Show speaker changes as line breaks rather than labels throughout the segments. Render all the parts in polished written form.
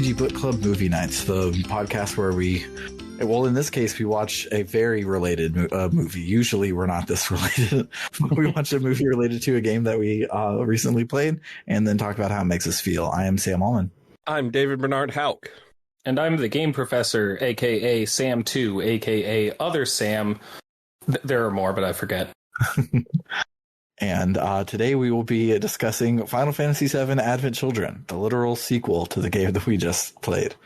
RPG Book Club Movie Nights, the podcast where in this case, we watch a very related movie. Usually we're not this related, but we watch a movie related to a game that we recently played and then talk about how it makes us feel. I am Sam Allman.
I'm David Bernard Hauk.
And I'm the game professor, a.k.a. Sam2, a.k.a. Other Sam. There are more, but I forget.
And today we will be discussing Final Fantasy VII Advent Children, the literal sequel to the game that we just played.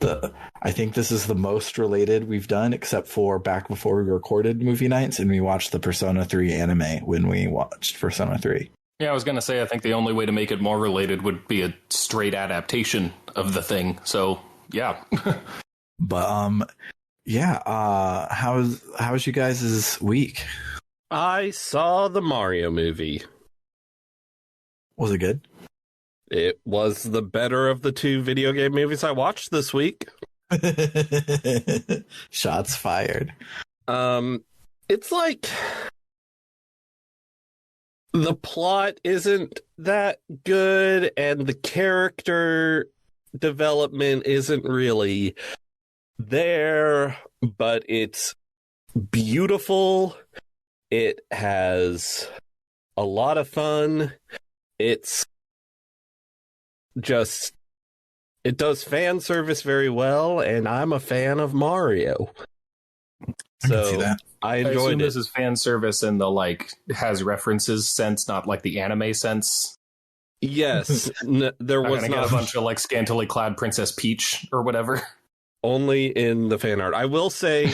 I think this is the most related we've done, except for back before we recorded movie nights and we watched the Persona 3 anime when we watched Persona 3.
Yeah, I was going to say, I think the only way to make it more related would be a straight adaptation of the thing. So, yeah.
But, how's you guys' week?
I saw the Mario movie.
Was it good?
It was the better of the two video game movies I watched this week.
Shots fired.
It's like the plot isn't that good and the character development isn't really there, but it's beautiful. It has a lot of fun. It does fan service very well, and I'm a fan of Mario.
I can see that.
I
assume
enjoyed it.
This is fan service in the has references sense, not like the anime sense.
Yes, there was not
a bunch of scantily clad Princess Peach or whatever.
Only in the fan art. I will say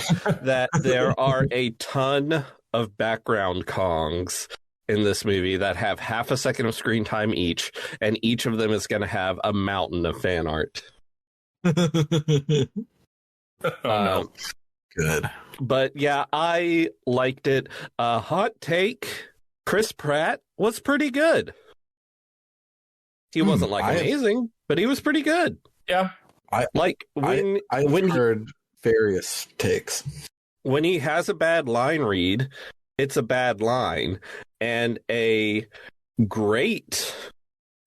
that there are a ton of background Kongs in this movie that have half a second of screen time each, and each of them is going to have a mountain of fan art.
No.
Good.
But yeah, I liked it. Hot take, Chris Pratt was pretty good. He wasn't amazing, but he was pretty good.
Yeah.
I've heard various takes.
When he has a bad line read, it's a bad line, and a great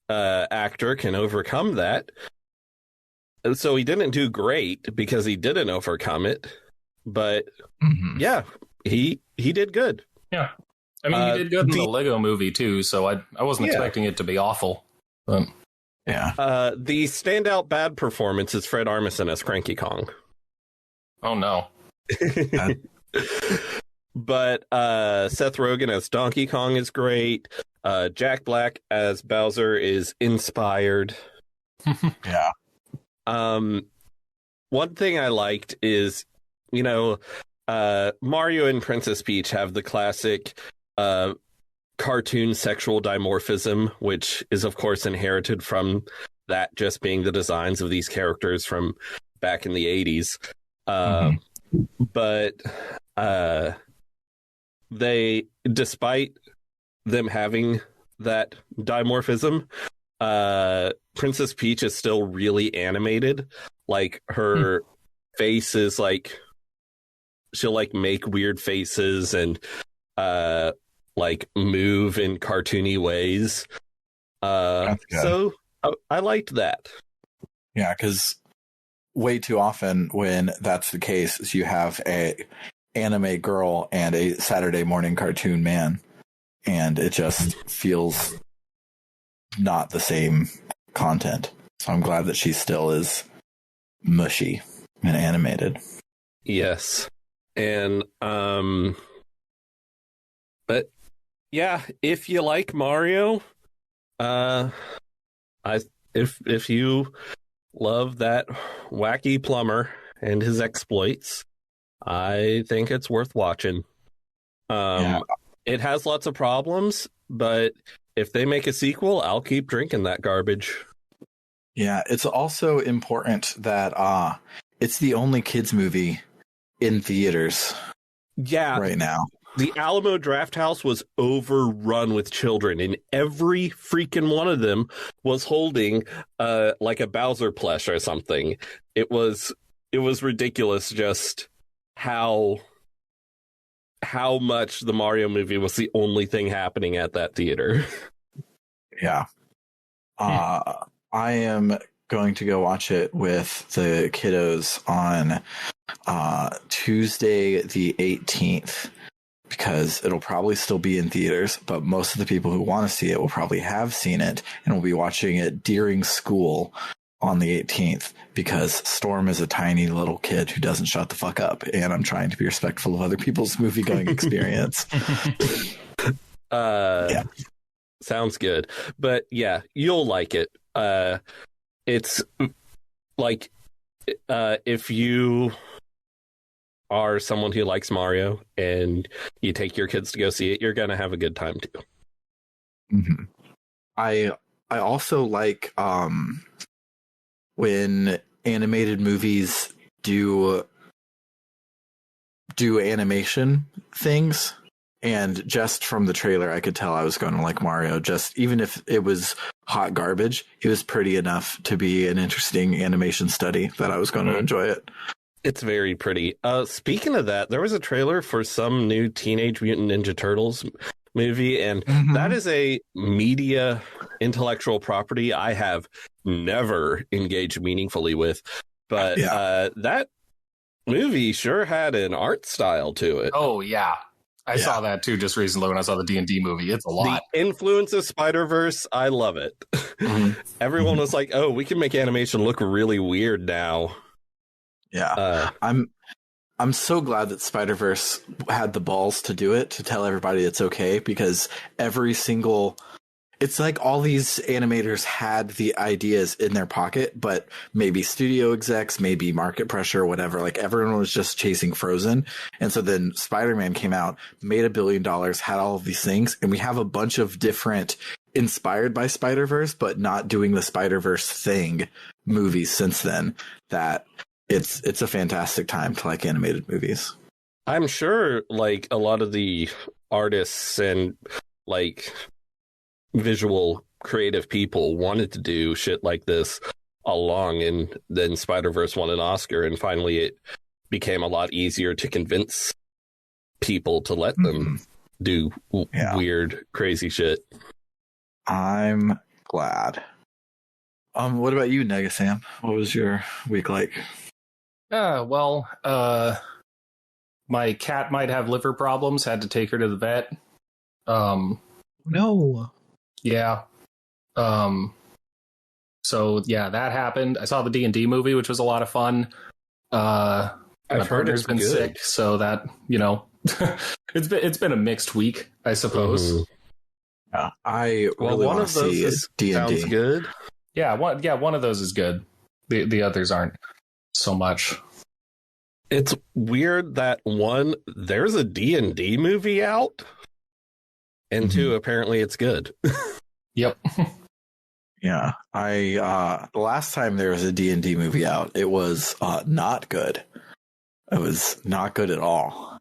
actor can overcome that. And so he didn't do great because he didn't overcome it, but yeah, he did good.
Yeah, I mean, he did good in the Lego movie too, so I wasn't expecting it to be awful. But
yeah,
the standout bad performance is Fred Armisen as Cranky Kong.
Oh no.
But Seth Rogen as Donkey Kong is great. Jack Black as Bowser is inspired.
Yeah.
One thing I liked is, Mario and Princess Peach have the classic cartoon sexual dimorphism, which is, of course, inherited from that just being the designs of these characters from back in the 80s. But they, despite them having that dimorphism, Princess Peach is still really animated. Like, her face is she'll make weird faces and move in cartoony ways. So I liked that.
Yeah, because way too often when that's the case is you have a anime girl and a Saturday morning cartoon man, and it just feels not the same content. So I'm glad that she still is mushy and animated.
Yes. And but yeah, if you like Mario, if you love that wacky plumber and his exploits, I think it's worth watching. It has lots of problems, but if they make a sequel, I'll keep drinking that garbage.
Yeah, it's also important that it's the only kids movie in theaters right now.
The Alamo Drafthouse was overrun with children, and every freaking one of them was holding a Bowser plush or something. It was ridiculous just how much the Mario movie was the only thing happening at that theater.
Yeah. I am going to go watch it with the kiddos on Tuesday the 18th, because it'll probably still be in theaters, but most of the people who want to see it will probably have seen it and will be watching it during school on the 18th, because Storm is a tiny little kid who doesn't shut the fuck up, and I'm trying to be respectful of other people's movie-going experience.
Yeah. Sounds good. But yeah, you'll like it. It's like if you are someone who likes Mario and you take your kids to go see it, you're going to have a good time too.
Mm-hmm. I also like when animated movies do animation things. And just from the trailer, I could tell I was going to like Mario. Just even if it was hot garbage, it was pretty enough to be an interesting animation study that I was going to enjoy it.
It's very pretty. Speaking of that, there was a trailer for some new Teenage Mutant Ninja Turtles movie, and that is a media intellectual property I have never engaged meaningfully with. But that movie sure had an art style to it.
Oh, yeah. I saw that too just recently when I saw the D&D movie. It's a lot.
The influence of Spider-Verse, I love it. Everyone was like, oh, we can make animation look really weird now.
Yeah. I'm so glad that Spider-Verse had the balls to do it, to tell everybody it's okay, because it's like all these animators had the ideas in their pocket, but maybe studio execs, maybe market pressure, whatever. Like everyone was just chasing Frozen. And so then Spider-Man came out, made $1 billion, had all of these things. And we have a bunch of different inspired by Spider-Verse, but not doing the Spider-Verse thing movies since then, that it's a fantastic time to like animated movies.
I'm sure like a lot of the artists and like visual creative people wanted to do shit like this along, and then Spider-Verse won an Oscar, and finally it became a lot easier to convince people to let them do weird, crazy shit.
I'm glad. What about you, Negasam? What was your week like?
Well, my cat might have liver problems. Had to take her to the vet.
No.
Yeah. So yeah, that happened. I saw the D&D movie, which was a lot of fun. My partner's been sick, so that, it's been a mixed week, I suppose.
Yeah, I really want to see D&D.
Sounds good.
Yeah, one of those is good. The others aren't so much.
It's weird that one, there's a D&D movie out, and two, apparently it's good.
Yep.
Yeah, the last time there was a D&D movie out, it was not good. It was not good at all.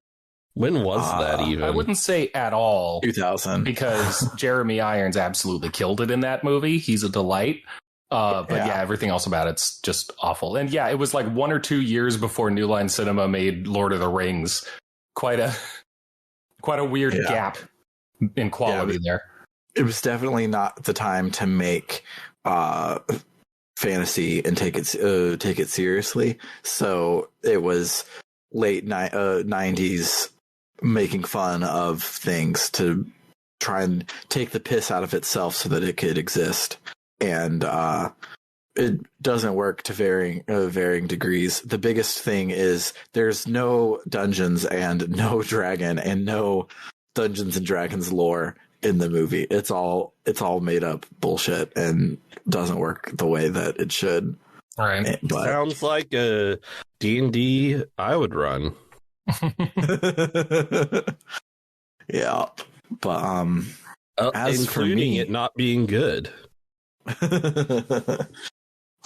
When was that even?
I wouldn't say at all.
2000.
Because Jeremy Irons absolutely killed it in that movie. He's a delight. But everything else about it's just awful. And yeah, it was like 1 or 2 years before New Line Cinema made Lord of the Rings. Quite a weird gap in quality there.
It was definitely not the time to make fantasy and take it seriously. So it was late 90s making fun of things to try and take the piss out of itself so that it could exist. And it doesn't work to varying degrees. The biggest thing is there's no dungeons and no dragon and no Dungeons and Dragons lore in the movie. It's all made up bullshit and doesn't work the way that it should.
All right.
But sounds like a D&D I would run.
Yeah. But as for me,
it not being good.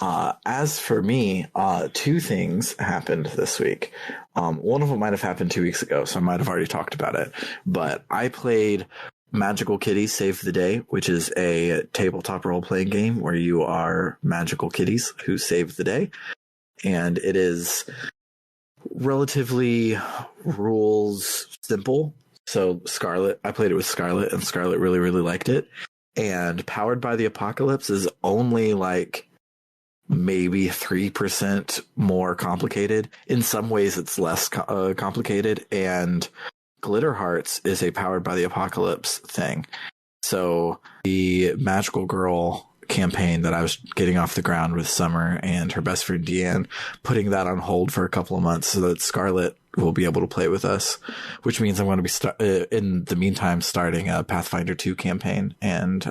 As for me, 2 things happened this week. One of them might have happened 2 weeks ago, so I might have already talked about it. But I played Magical Kitties Save the Day, which is a tabletop role-playing game where you are magical kitties who save the day. And it is relatively rules simple. So I played it with Scarlett, and Scarlett really, really liked it. And Powered by the Apocalypse is only like maybe 3% more complicated. In some ways, it's less complicated. And Glitter Hearts is a Powered by the Apocalypse thing. So the Magical Girl campaign that I was getting off the ground with Summer and her best friend Deanne, putting that on hold for a couple of months so that Scarlett will be able to play with us, which means I'm going to be in the meantime starting a Pathfinder 2 campaign. And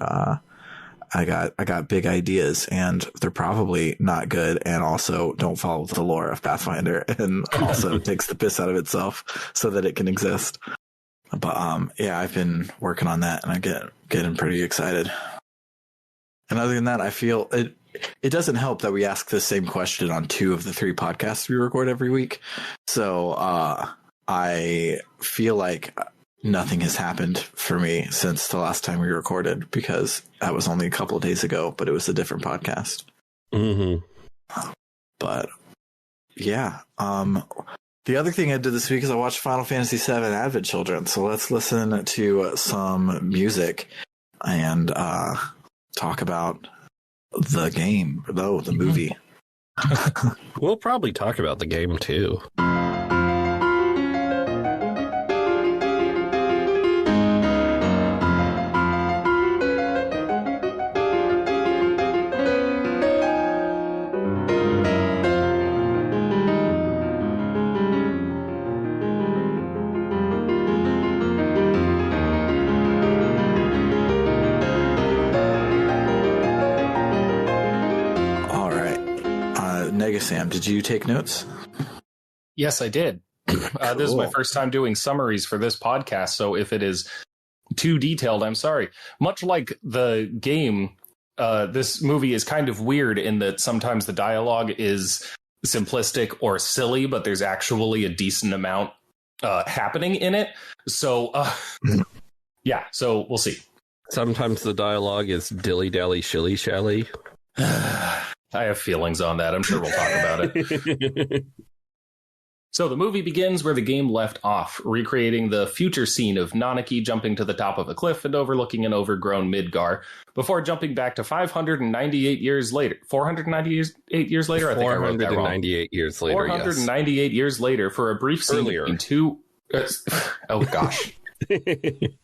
I got big ideas, and they're probably not good, and also don't follow the lore of Pathfinder, and also takes the piss out of itself so that it can exist. But yeah, I've been working on that, and I'm getting pretty excited. And other than that, I feel it doesn't help that we ask the same question on 2 of the 3 podcasts we record every week. So I feel like nothing has happened for me since the last time we recorded, because that was only a couple of days ago, but it was a different podcast.
Mm-hmm.
But yeah, the other thing I did this week is I watched Final Fantasy VII Advent Children. So let's listen to some music and talk about the game, though, the movie.
We'll probably talk about the game too.
Sam, did you take notes?
Yes, I did. Cool. This is my first time doing summaries for this podcast, so if it is too detailed, I'm sorry. Much like the game, this movie is kind of weird in that sometimes the dialogue is simplistic or silly, but there's actually a decent amount happening in it. So, yeah, so we'll see.
Sometimes the dialogue is dilly-dally, shilly-shally.
I have feelings on that. I'm sure we'll talk about it. So the movie begins where the game left off, recreating the future scene of Nanaki jumping to the top of a cliff and overlooking an overgrown Midgar, before jumping back to 598 years later. 498 years later? I think I wrote that wrong.
498 years later,
498 years later for a brief scene between 2... oh, gosh.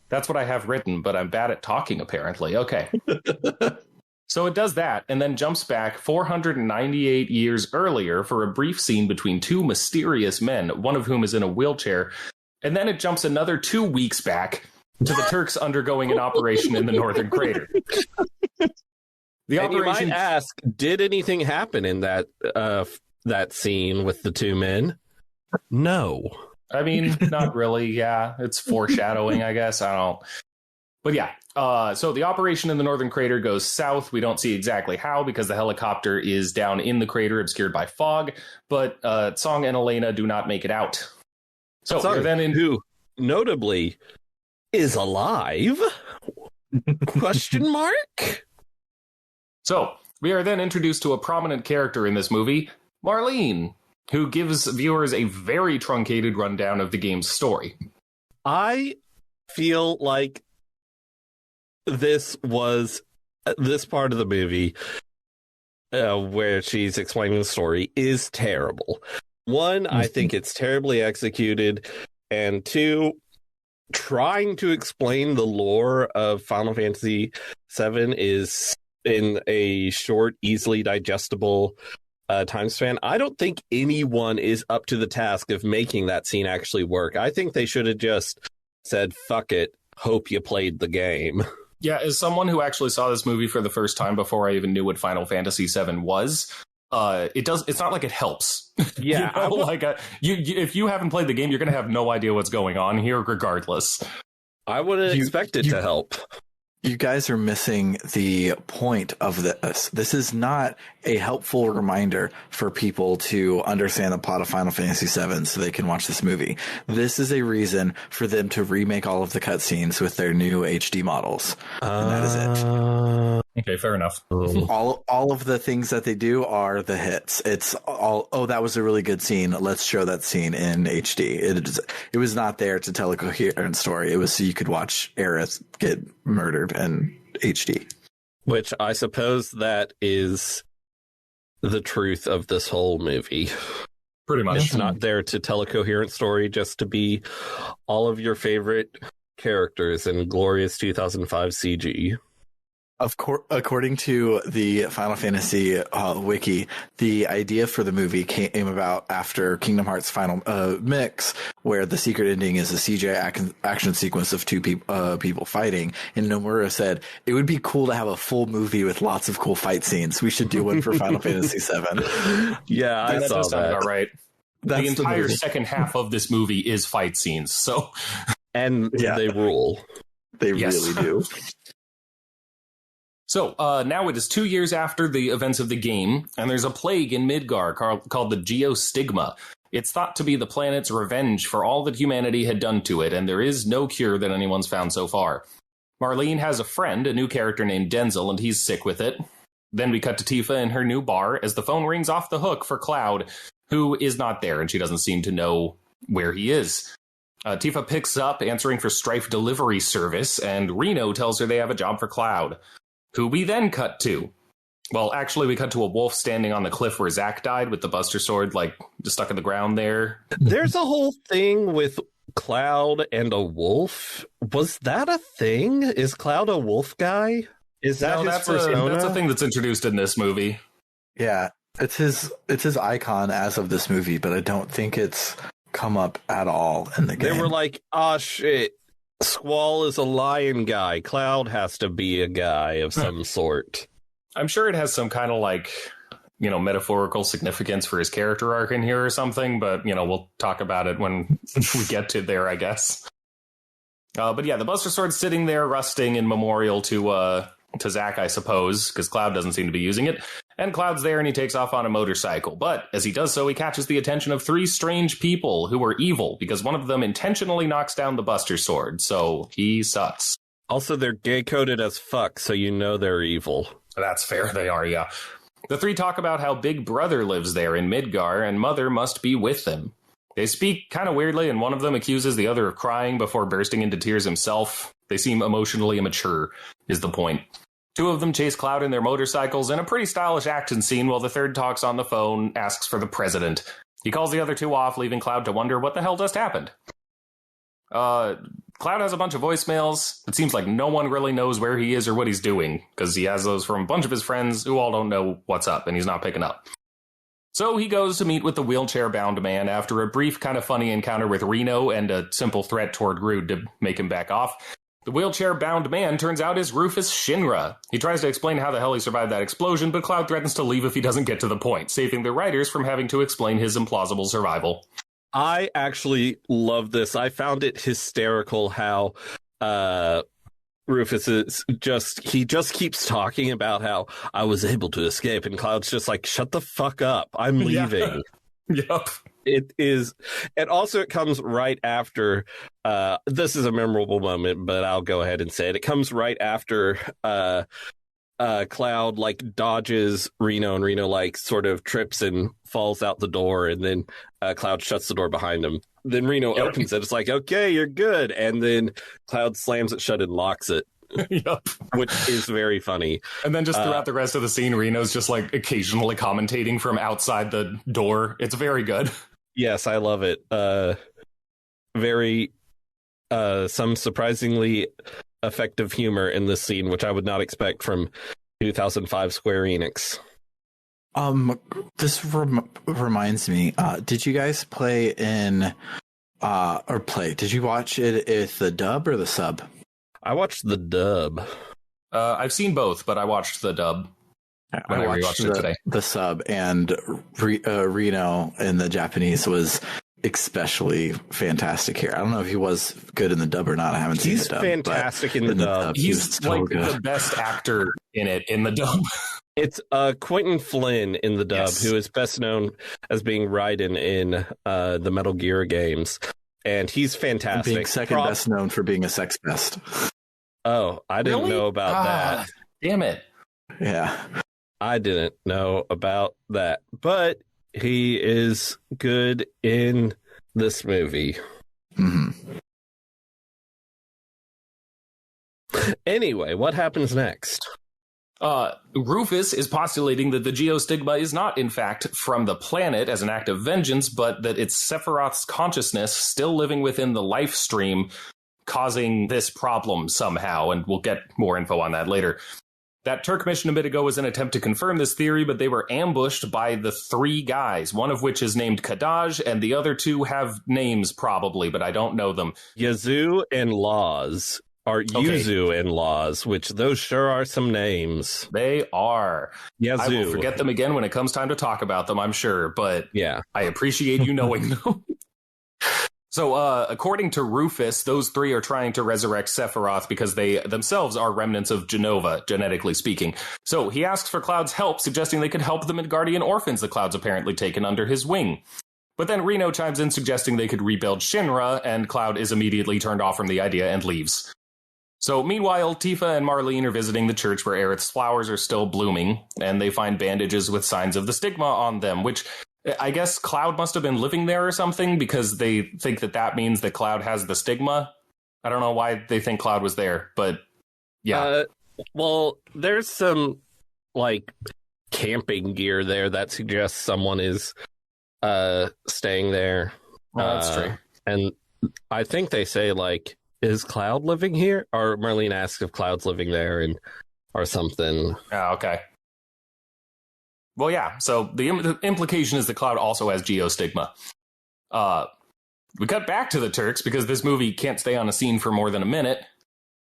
That's what I have written, but I'm bad at talking, apparently. Okay. So it does that, and then jumps back 498 years earlier for a brief scene between 2 mysterious men, one of whom is in a wheelchair. And then it jumps another 2 weeks back to the Turks undergoing an operation in the Northern Crater. The
and
operation...
you might ask, did anything happen in that scene with the 2 men? No.
I mean, not really, yeah. It's foreshadowing, I guess. I don't... But yeah, so the operation in the Northern Crater goes south. We don't see exactly how, because the helicopter is down in the crater, obscured by fog. But Song and Elena do not make it out. So
Song,
then
who notably is alive? Question mark?
So we are then introduced to a prominent character in this movie, Marlene, who gives viewers a very truncated rundown of the game's story.
I feel like this part of the movie where she's explaining the story is terrible. 1, I think it's terribly executed, and 2, trying to explain the lore of Final Fantasy VII is in a short, easily digestible time span. I don't think anyone is up to the task of making that scene actually work. I think they should have just said, fuck it, hope you played the game.
Yeah, as someone who actually saw this movie for the first time before I even knew what Final Fantasy VII was, it's not like it helps.
Yeah.
If you haven't played the game, you're going to have no idea what's going on here regardless.
I wouldn't expect it to help.
You guys are missing the point of this. This is not a helpful reminder for people to understand the plot of Final Fantasy VII so they can watch this movie. This is a reason for them to remake all of the cutscenes with their new HD models. And that is it.
Okay, fair enough.
All of the things that they do are the hits. It's all, oh, that was a really good scene. Let's show that scene in HD. It was not there to tell a coherent story. It was so you could watch Aerith get murdered in HD.
Which I suppose that is the truth of this whole movie.
Pretty much.
It's not there to tell a coherent story, just to be all of your favorite characters in glorious 2005 CG.
Of course, according to the Final Fantasy wiki, the idea for the movie came about after Kingdom Hearts Final Mix, where the secret ending is a CGI action sequence of two people fighting. And Nomura said, it would be cool to have a full movie with lots of cool fight scenes. We should do one for Final Fantasy VII.
Yeah, I saw that.
About right.
That's
the entire second half of this movie is fight scenes. So,
and they rule.
They really do.
So now it is 2 years after the events of the game, and there's a plague in Midgar called the Geostigma. It's thought to be the planet's revenge for all that humanity had done to it, and there is no cure that anyone's found so far. Marlene has a friend, a new character named Denzel, and he's sick with it. Then we cut to Tifa in her new bar as the phone rings off the hook for Cloud, who is not there, and she doesn't seem to know where he is. Tifa picks up, answering for Strife Delivery Service, and Reno tells her they have a job for Cloud. Who we then cut to. Well, actually, we cut to a wolf standing on the cliff where Zack died with the Buster Sword, like, just stuck in the ground there.
There's a whole thing with Cloud and a wolf. Was that a thing? Is Cloud a wolf guy? Is that his persona?
That's a thing that's introduced in this movie.
Yeah, it's his icon as of this movie, but I don't think it's come up at all in the game.
They were like, oh, shit. Squall is a lion guy. Cloud has to be a guy of some sort.
I'm sure it has some kind of like, metaphorical significance for his character arc in here or something, but, we'll talk about it when we get to there, I guess. But yeah, the Buster Sword's sitting there rusting in memorial to Zack, I suppose, because Cloud doesn't seem to be using it. And Cloud's there and he takes off on a motorcycle. But as he does so, he catches the attention of three strange people who are evil because one of them intentionally knocks down the Buster Sword. So he sucks.
Also, they're gay-coded as fuck, so you know they're evil.
That's fair. They are, yeah. The three talk about how Big Brother lives there in Midgar and Mother must be with them. They speak kind of weirdly, and one of them accuses the other of crying before bursting into tears himself. They seem emotionally immature, is the point. Two of them chase Cloud in their motorcycles in a pretty stylish action scene while the third talks on the phone, asks for the president. He calls the other two off, leaving Cloud to wonder what the hell just happened. Cloud has a bunch of voicemails. It seems like no one really knows where he is or what he's doing, because he has those from a bunch of his friends who all don't know what's up, and he's not picking up. So he goes to meet with the wheelchair-bound man after a brief, kind of funny encounter with Reno and a simple threat toward Rude to make him back off. The wheelchair-bound man turns out is Rufus Shinra. He tries to explain how the hell he survived that explosion, but Cloud threatens to leave if he doesn't get to the point, saving the writers from having to explain his implausible survival.
I actually love this. I found it hysterical how Rufus is he just keeps talking about how I was able to escape, and Cloud's just like, shut the fuck up. I'm leaving.
Yep.
It is, and also it comes right after, this is a memorable moment, but I'll go ahead and say it. It comes right after Cloud like dodges Reno, and Reno like sort of trips and falls out the door, and then Cloud shuts the door behind him. Then Reno opens it. It's like, okay, you're good. And then Cloud slams it shut and locks it.
Yep.
Which is very funny.
And then just throughout the rest of the scene, Reno's just like occasionally commentating from outside the door. It's very good.
Yes, I love it. Very some surprisingly effective humor in this scene, which I would not expect from 2005 Square Enix.
This reminds me, did you guys play in did you watch it with the dub or the sub?
I watched the dub.
I've seen both, but I watched the dub.
I watched the sub, and Reno in the Japanese was especially fantastic here. I don't know if he was good in the dub or not. I haven't seen the dub.
He's fantastic in the dub.
He's like the best actor in it in the dub.
It's Quentin Flynn in the dub, who is best known as being Raiden in the Metal Gear games. And he's fantastic.
And being second best known for being a sex pest.
Oh, I didn't know about that.
Damn it.
Yeah.
I didn't know about that. But he is good in this movie.
Mm-hmm.
Anyway, what happens next?
Rufus is postulating that the geostigma is not, in fact, from the planet as an act of vengeance, but that it's Sephiroth's consciousness still living within the life stream causing this problem somehow, and we'll get more info on that later. That Turk mission a bit ago was an attempt to confirm this theory, but they were ambushed by the 3 guys, one of which is named Kadaj, and the other 2 have names probably, but I don't know them.
Yazoo and Laws. Are Yuzu and Laws, which those sure are some names.
They are.
Yazoo.
I will forget them again when it comes time to talk about them, I'm sure, but
yeah,
I appreciate you knowing them. So, according to Rufus, those 3 are trying to resurrect Sephiroth because they themselves are remnants of Genova, genetically speaking. So he asks for Cloud's help, suggesting they could help the Midgardian orphans that Cloud's apparently taken under his wing. But then Reno chimes in, suggesting they could rebuild Shinra, and Cloud is immediately turned off from the idea and leaves. So meanwhile, Tifa and Marlene are visiting the church where Aerith's flowers are still blooming, and they find bandages with signs of the stigma on them, which I guess Cloud must have been living there or something, because they think that that means that Cloud has the stigma. I don't know why they think Cloud was there, but yeah.
Well, there's some, like, camping gear there that suggests someone is staying there.
That's true.
And I think they say, like, is Cloud living here? Or Marlene asks if Cloud's living there or something.
Oh, okay. Well, yeah, so the implication is that Cloud also has geostigma. We cut back to the Turks because this movie can't stay on a scene for more than a minute.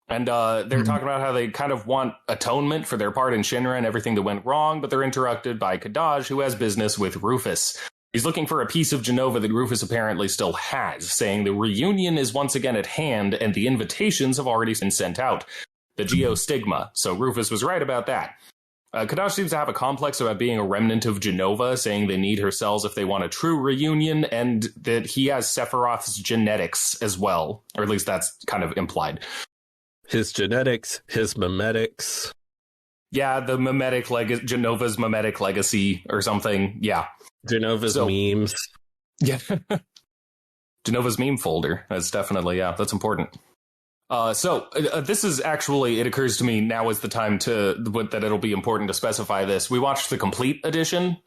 And they're talking about how they kind of want atonement for their part in Shinra and everything that went wrong, but they're interrupted by Kadaj, who has business with Rufus. He's looking for a piece of Genova that Rufus apparently still has, saying the reunion is once again at hand and the invitations have already been sent out. The geostigma. So Rufus was right about that. Kadaj seems to have a complex about being a remnant of Genova, saying they need her cells if they want a true reunion, and that he has Sephiroth's genetics as well. Or at least that's kind of implied.
His genetics, his memetics.
Yeah, the Genova's memetic legacy or something. Yeah.
Genova's memes.
Yeah. Genova's meme folder. That's definitely, yeah, that's important. So this is actually, it occurs to me now is the time that it'll be important to specify this. We watched the complete edition,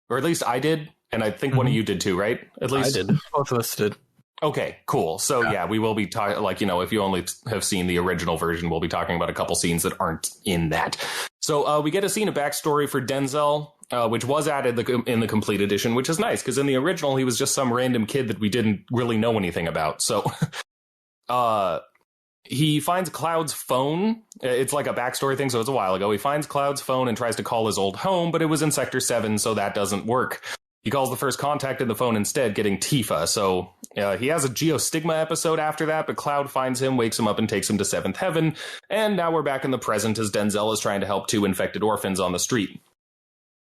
or at least I did, and I think one of you did too, right? At least
I did.
Both of us did.
Okay, cool. So yeah, we will be talking, like, if you only have seen the original version, we'll be talking about a couple scenes that aren't in that. So we get a scene of backstory for Denzel, which was added in the complete edition, which is nice, because in the original, he was just some random kid that we didn't really know anything about. So he finds Cloud's phone. It's like a backstory thing, so it's a while ago. He finds Cloud's phone and tries to call his old home, but it was in Sector 7, so that doesn't work. He calls the first contact in the phone instead, getting Tifa. So he has a geostigma episode after that, but Cloud finds him, wakes him up, and takes him to 7th Heaven. And now we're back in the present as Denzel is trying to help 2 infected orphans on the street.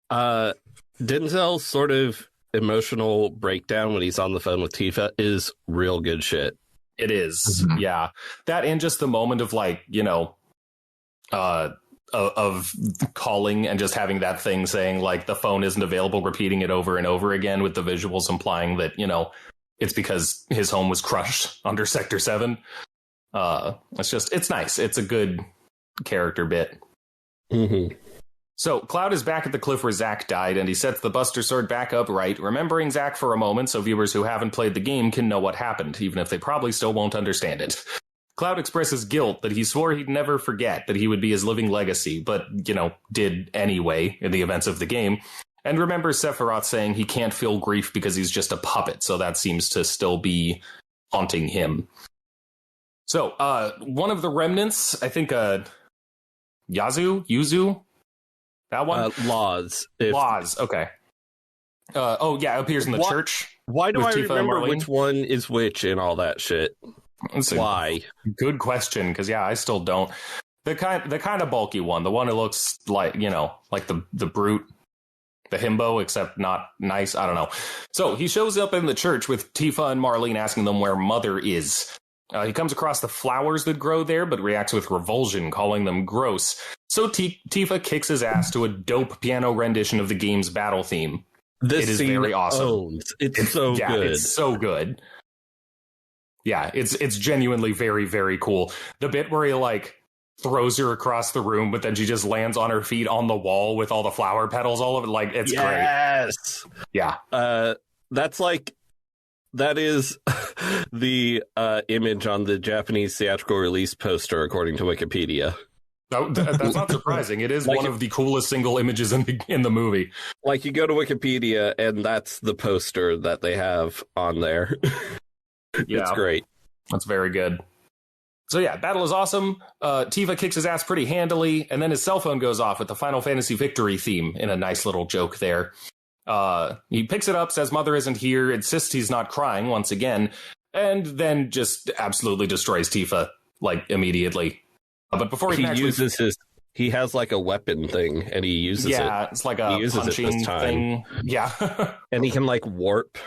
Denzel's sort of emotional breakdown when he's on the phone with Tifa is real good shit.
It is, yeah. That and just the moment of, like, of calling and just having that thing saying, like, the phone isn't available, repeating it over and over again with the visuals implying that, it's because his home was crushed under Sector 7. It's nice. It's a good character bit.
Mm-hmm.
So Cloud is back at the cliff where Zack died, and he sets the Buster Sword back upright, remembering Zack for a moment so viewers who haven't played the game can know what happened, even if they probably still won't understand it. Cloud expresses guilt that he swore he'd never forget that he would be his living legacy, but, did anyway in the events of the game, and remembers Sephiroth saying he can't feel grief because he's just a puppet, so that seems to still be haunting him. So, one of the remnants, I think, Yuzu? That one?
Laws.
Laws, okay. Appears in the church.
Why do I
Tifa
remember which one is which and all that shit? Why?
Good question, because I still don't. The kind of bulky one, the one that looks like, like the brute, the himbo, except not nice. I don't know. So he shows up in the church with Tifa and Marlene, asking them where Mother is. He comes across the flowers that grow there, but reacts with revulsion, calling them gross. So Tifa kicks his ass to a dope piano rendition of the game's battle theme.
This
is
scene
very awesome.
Owns. It's so good.
It's so good. Yeah, it's genuinely very, very cool. The bit where he, like, throws her across the room, but then she just lands on her feet on the wall with all the flower petals all over. Like, it's great.
Yes.
Yeah.
That is the image on the Japanese theatrical release poster, according to Wikipedia.
No, that's not surprising. It is one of the coolest single images in the movie.
Like, you go to Wikipedia, and that's the poster that they have on there. It's great.
That's very good. So yeah, battle is awesome. Tifa kicks his ass pretty handily, and then his cell phone goes off with the Final Fantasy Victory theme in a nice little joke there. He picks it up, says Mother isn't here, insists he's not crying once again, and then just absolutely destroys Tifa, like, immediately. But before he
he has like a weapon thing, and he uses it.
Yeah, it's like a punching thing. Yeah.
And he can, like, warp.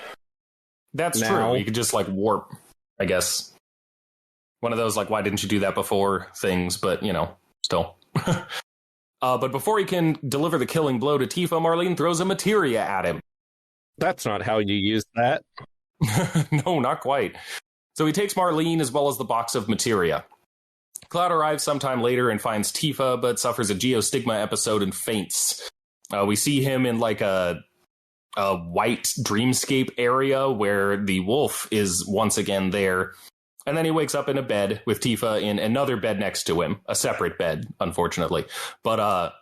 That's true. He can just, like, warp, I guess. One of those, like, why didn't you do that before things, but, you know, still. But before he can deliver the killing blow to Tifa, Marlene throws a materia at him.
That's not how you use that.
No, not quite. So he takes Marlene as well as the box of materia. Cloud arrives sometime later and finds Tifa, but suffers a geostigma episode and faints. We see him in, like, a white dreamscape area where the wolf is once again there. And then he wakes up in a bed with Tifa in another bed next to him. A separate bed, unfortunately. But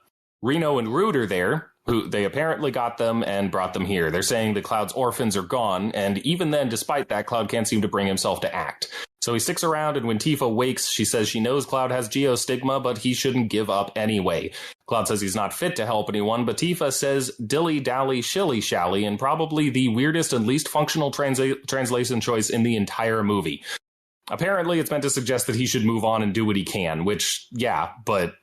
Reno and Root are there, who they apparently got them and brought them here. They're saying that Cloud's orphans are gone, and even then, despite that, Cloud can't seem to bring himself to act. So he sticks around, and when Tifa wakes, she says she knows Cloud has geostigma, but he shouldn't give up anyway. Cloud says he's not fit to help anyone, but Tifa says dilly-dally, shilly-shally, and probably the weirdest and least functional translation choice in the entire movie. Apparently, it's meant to suggest that he should move on and do what he can, which, yeah, but...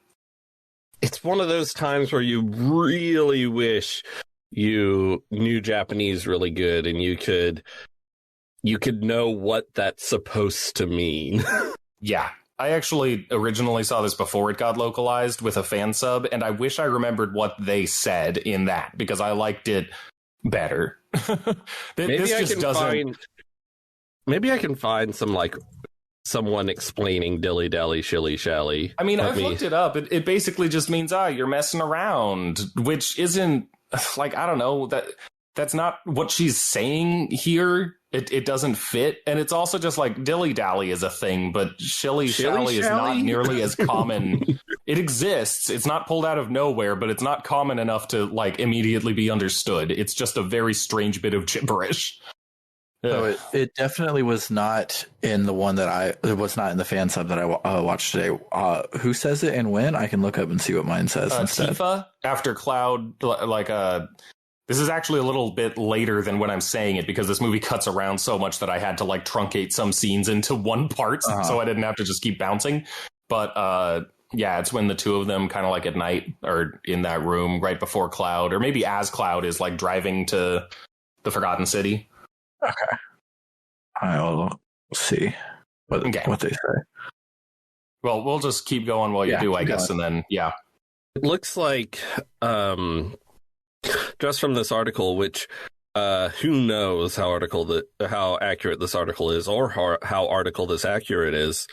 It's one of those times where you really wish you knew Japanese really good and you could know what that's supposed to mean.
Yeah. I actually originally saw this before it got localized with a fan sub, and I wish I remembered what they said in that, because I liked it better.
Maybe I can find some, like, someone explaining dilly-dally, shilly-shally.
I mean, I've looked it up. It basically just means, you're messing around, which isn't, like, I don't know, that's not what she's saying here. It doesn't fit. And it's also just like dilly-dally is a thing, but shilly-shally is not nearly as common. It exists. It's not pulled out of nowhere, but it's not common enough to, like, immediately be understood. It's just a very strange bit of gibberish.
So it definitely was not in the one that it was not in the fan sub that I watched today. Who says it and when? I can look up and see what mine says instead.
Tifa, after Cloud, like, this is actually a little bit later than when I'm saying it, because this movie cuts around so much that I had to, like, truncate some scenes into one part, so I didn't have to just keep bouncing. But, yeah, it's when the two of them kind of, like, at night are in that room right before Cloud, or maybe as Cloud is, like, driving to the Forgotten City.
Okay. I'll see what they say.
Well, we'll just keep going while you do, I guess, and then, yeah.
It looks like, just from this article, which, who knows how accurate this article is, or how article this accurate is.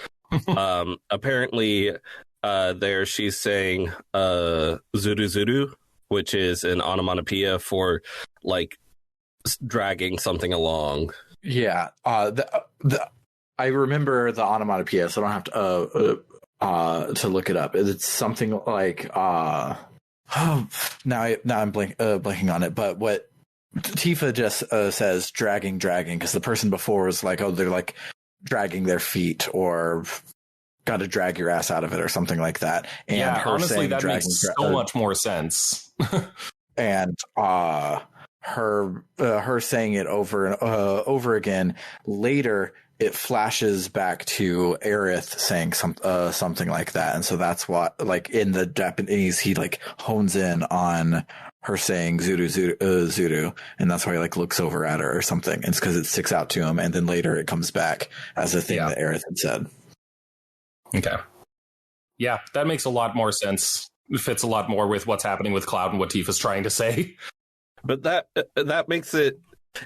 Apparently, there she's saying, zuru zuru, which is an onomatopoeia for, like, dragging something along.
Yeah, I remember the onomatopoeia, so I don't have to look it up. It's something like now I'm blanking on it. But what Tifa just says, dragging, because the person before was like, oh, they're like dragging their feet, or got to drag your ass out of it, or something like that. And
yeah,
her
honestly,
saying,
that makes so much more sense.
And her saying it over and over again. Later, it flashes back to Aerith saying something like that, and so that's what, like, in the Japanese, he, like, hones in on her saying zuru zuru, and that's why he, like, looks over at her or something. It's because it sticks out to him, and then later it comes back as a thing that Aerith had said.
Okay. Yeah, that makes a lot more sense. It fits a lot more with what's happening with Cloud and what Tifa's trying to say.
But that makes it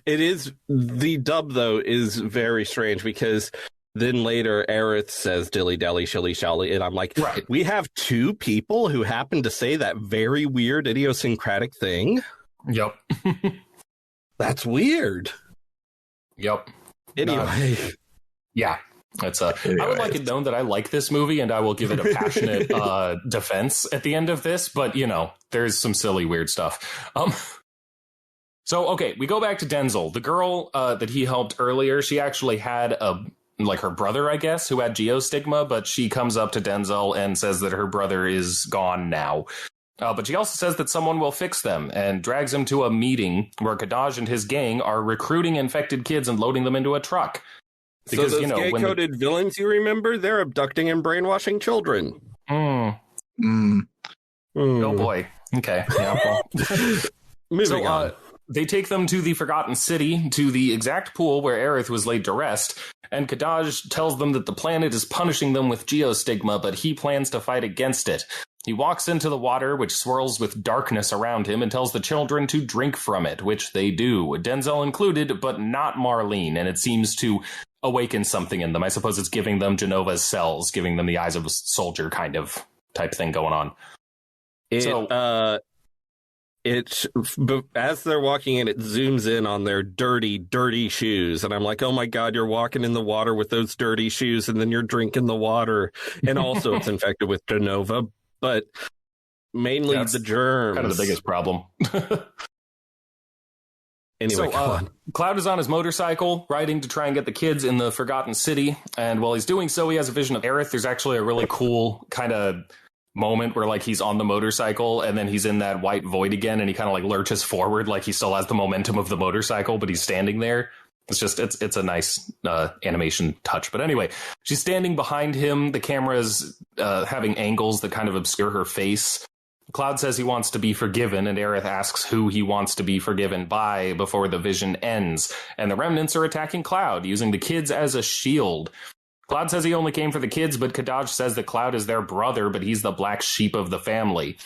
is, the dub, though, is very strange, because then later Aerith says dilly dally shilly shally, and I'm like,
Right.
We have two people who happen to say that very weird idiosyncratic thing.
Yep.
That's weird.
Yep.
Anyway.
Yeah. It's I would like it known that I like this movie, and I will give it a passionate defense at the end of this, but there's some silly weird stuff. So okay, we go back to Denzel. The girl that he helped earlier, she actually had her brother, I guess, who had geostigma, but she comes up to Denzel and says that her brother is gone now. But she also says that someone will fix them and drags him to a meeting where Kadaj and his gang are recruiting infected kids and loading them into a truck.
Because, so those gay-coded villains you remember, they're abducting and brainwashing children.
Oh, boy. Okay. Yeah, well.
Moving on.
They take them to the Forgotten City, to the exact pool where Aerith was laid to rest, and Kadaj tells them that the planet is punishing them with geostigma, but he plans to fight against it. He walks into the water, which swirls with darkness around him, and tells the children to drink from it, which they do, Denzel included, but not Marlene, and it seems to awaken something in them. I suppose it's giving them Genova's cells, giving them the eyes of a soldier kind of type thing going on.
As they're walking in, it zooms in on their dirty, dirty shoes. And I'm like, oh my God, you're walking in the water with those dirty shoes, and then you're drinking the water. And also it's infected with Genova, but mainly that's the germs.
Kind of the biggest problem.
Anyway,
Cloud is on his motorcycle, riding to try and get the kids in the Forgotten City. And while he's doing so, he has a vision of Aerith. There's actually a really cool kind of moment where like he's on the motorcycle and then he's in that white void again, and he kind of like lurches forward like he still has the momentum of the motorcycle, but he's standing there. It's a nice animation touch. But anyway, she's standing behind him. The camera's having angles that kind of obscure her face. Cloud says he wants to be forgiven, and Aerith asks who he wants to be forgiven by before the vision ends. And the remnants are attacking Cloud, using the kids as a shield. Cloud says he only came for the kids, but Kadaj says that Cloud is their brother, but he's the black sheep of the family.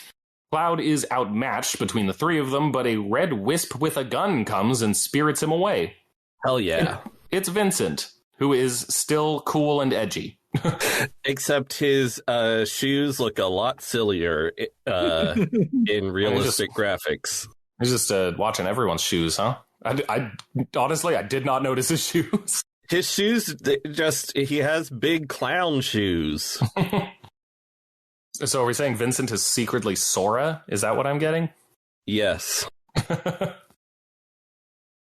Cloud is outmatched between the three of them, but a red wisp with a gun comes and spirits him away.
Hell yeah.
It's Vincent, who is still cool and edgy.
Except his shoes look a lot sillier in realistic graphics.
He's just watching everyone's shoes, huh? I honestly, I did not notice his shoes.
His shoes, he has big clown shoes.
So are we saying Vincent is secretly Sora? Is that what I'm getting?
Yes.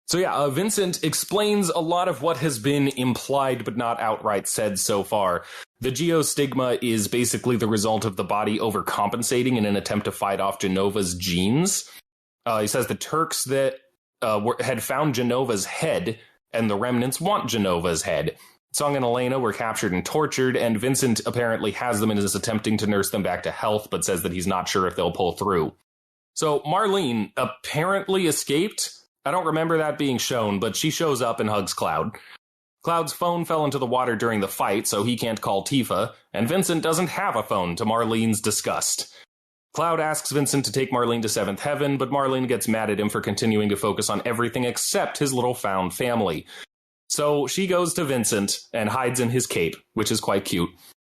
So yeah, Vincent explains a lot of what has been implied but not outright said so far. The geostigma is basically the result of the body overcompensating in an attempt to fight off Genova's genes. He says the Turks that had found Genova's head, and the remnants want Genova's head. Song and Elena were captured and tortured, and Vincent apparently has them and is attempting to nurse them back to health, but says that he's not sure if they'll pull through. So Marlene apparently escaped. I don't remember that being shown, but she shows up and hugs Cloud. Cloud's phone fell into the water during the fight, so he can't call Tifa, and Vincent doesn't have a phone, to Marlene's disgust. Cloud asks Vincent to take Marlene to Seventh Heaven, but Marlene gets mad at him for continuing to focus on everything except his little found family. So she goes to Vincent and hides in his cape, which is quite cute.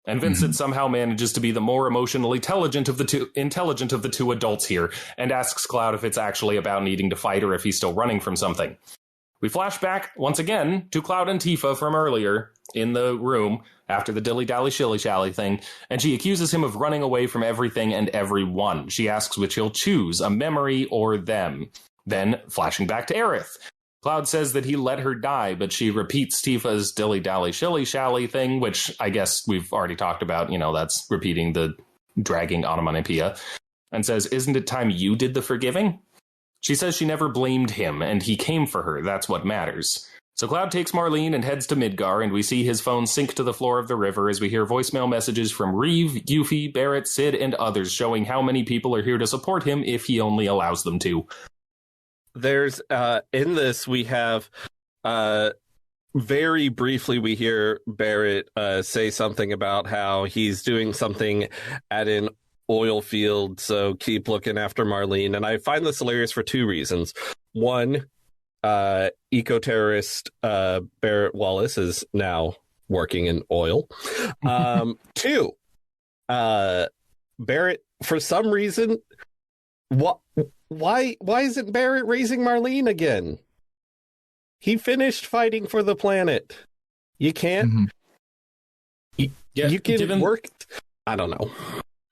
And Vincent somehow manages to be the more emotionally intelligent of the two adults here, and asks Cloud if it's actually about needing to fight or if he's still running from something. We flash back, once again, to Cloud and Tifa from earlier in the room after the dilly-dally shilly-shally thing, and she accuses him of running away from everything and everyone. She asks which he'll choose, a memory or them. Then, flashing back to Aerith. Cloud says that he let her die, but she repeats Tifa's dilly-dally shilly-shally thing, which I guess we've already talked about. That's repeating the dragging onomatopoeia, and says, "Isn't it time you did the forgiving?" She says she never blamed him, and he came for her. That's what matters. So Cloud takes Marlene and heads to Midgar, and we see his phone sink to the floor of the river as we hear voicemail messages from Reeve, Yuffie, Barrett, Sid, and others showing how many people are here to support him if he only allows them to.
There's, in this, we have, very briefly, we hear Barrett say something about how he's doing something at an oil field, so keep looking after Marlene. And I find this hilarious for two reasons. One, eco-terrorist Barrett Wallace is now working in oil. Two, Barrett, for some reason, why isn't Barrett raising Marlene again? He finished fighting for the planet. You can't.
Mm-hmm.
You can work. I don't know.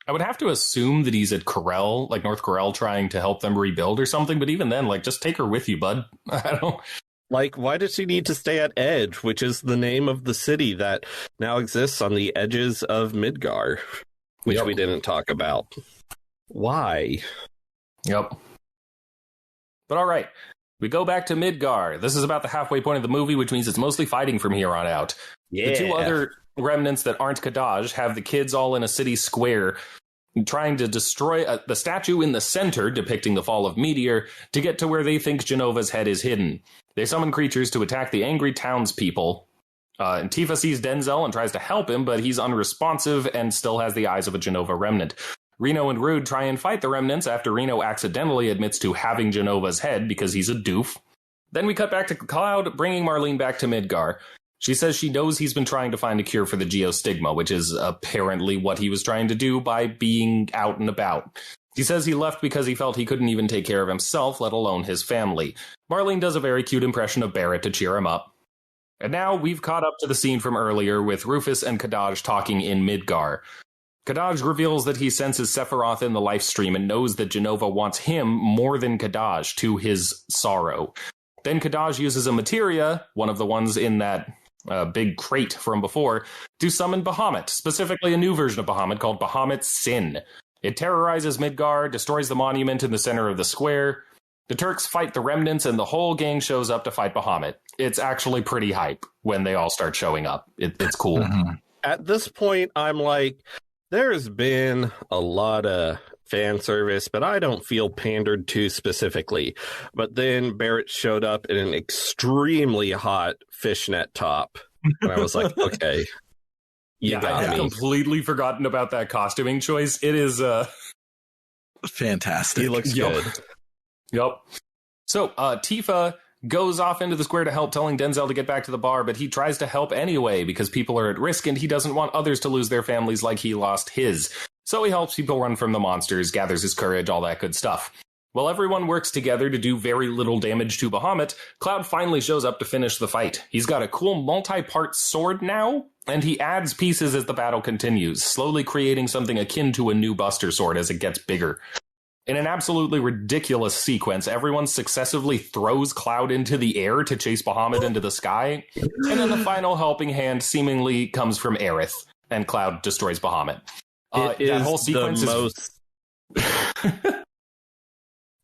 I would have to assume that he's at Corel, like North Corel, trying to help them rebuild or something. But even then, like, just take her with you, bud. I don't.
Like, why does she need to stay at Edge, which is the name of the city that now exists on the edges of Midgar, which we didn't talk about? Why?
Yep. But all right, we go back to Midgar. This is about the halfway point of the movie, which means it's mostly fighting from here on out.
Yeah.
The two other remnants that aren't Kadaj have the kids all in a city square trying to destroy the statue in the center depicting the fall of Meteor to get to where they think Genova's head is hidden. They summon creatures to attack the angry townspeople. And Tifa sees Denzel and tries to help him, but he's unresponsive and still has the eyes of a Genova remnant. Reno and Rude try and fight the remnants after Reno accidentally admits to having Genova's head because he's a doof. Then we cut back to Cloud, bringing Marlene back to Midgar. She says she knows he's been trying to find a cure for the geostigma, which is apparently what he was trying to do by being out and about. He says he left because he felt he couldn't even take care of himself, let alone his family. Marlene does a very cute impression of Barrett to cheer him up. And now we've caught up to the scene from earlier with Rufus and Kadaj talking in Midgar. Kadaj reveals that he senses Sephiroth in the life stream and knows that Genova wants him more than Kadaj, to his sorrow. Then Kadaj uses a materia, one of the ones in that big crate from before, to summon Bahamut, specifically a new version of Bahamut called Bahamut Sin. It terrorizes Midgar, destroys the monument in the center of the square. The Turks fight the remnants, and the whole gang shows up to fight Bahamut. It's actually pretty hype when they all start showing up. It's cool.
Mm-hmm.
At this point, I'm like, there's been a lot of fan service, but I don't feel pandered to specifically. But then Barrett showed up in an extremely hot fishnet top. And I was like, okay.
I had completely forgotten about that costuming choice. It is
fantastic.
He looks good.
Yep. So Tifa goes off into the square to help, telling Denzel to get back to the bar, but he tries to help anyway because people are at risk and he doesn't want others to lose their families like he lost his. So he helps people run from the monsters, gathers his courage, all that good stuff. While everyone works together to do very little damage to Bahamut, Cloud finally shows up to finish the fight. He's got a cool multi-part sword now, and he adds pieces as the battle continues, slowly creating something akin to a new Buster Sword as it gets bigger. In an absolutely ridiculous sequence, everyone successively throws Cloud into the air to chase Bahamut into the sky, and then the final helping hand seemingly comes from Aerith, and Cloud destroys Bahamut. That whole sequence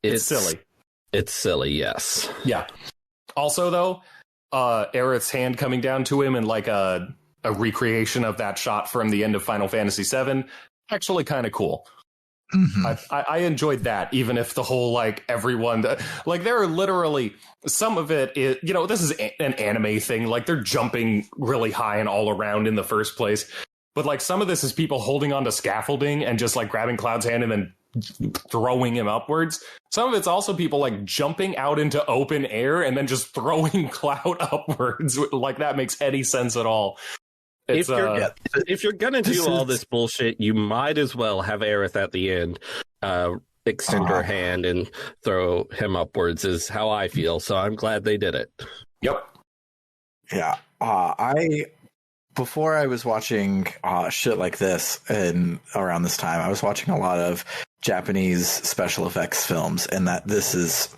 It's silly.
It's silly, yes.
Yeah. Also, though, Aerith's hand coming down to him and like a recreation of that shot from the end of Final Fantasy VII, actually kind of cool. Mm-hmm. I enjoyed that, even if the whole, like, everyone, like, there are literally, some of it is, you know, this is an anime thing, like, they're jumping really high and all around in the first place, but, like, some of this is people holding onto scaffolding and just, like, grabbing Cloud's hand and then throwing him upwards. Some of it's also people, like, jumping out into open air and then just throwing Cloud upwards, like, that makes any sense at all.
If you're gonna do all this bullshit, you might as well have Aerith at the end extend her hand and throw him upwards, is how I feel. So I'm glad they did it.
Yep.
Yeah. Before I was watching shit like this, and around this time, I was watching a lot of Japanese special effects films, and that this is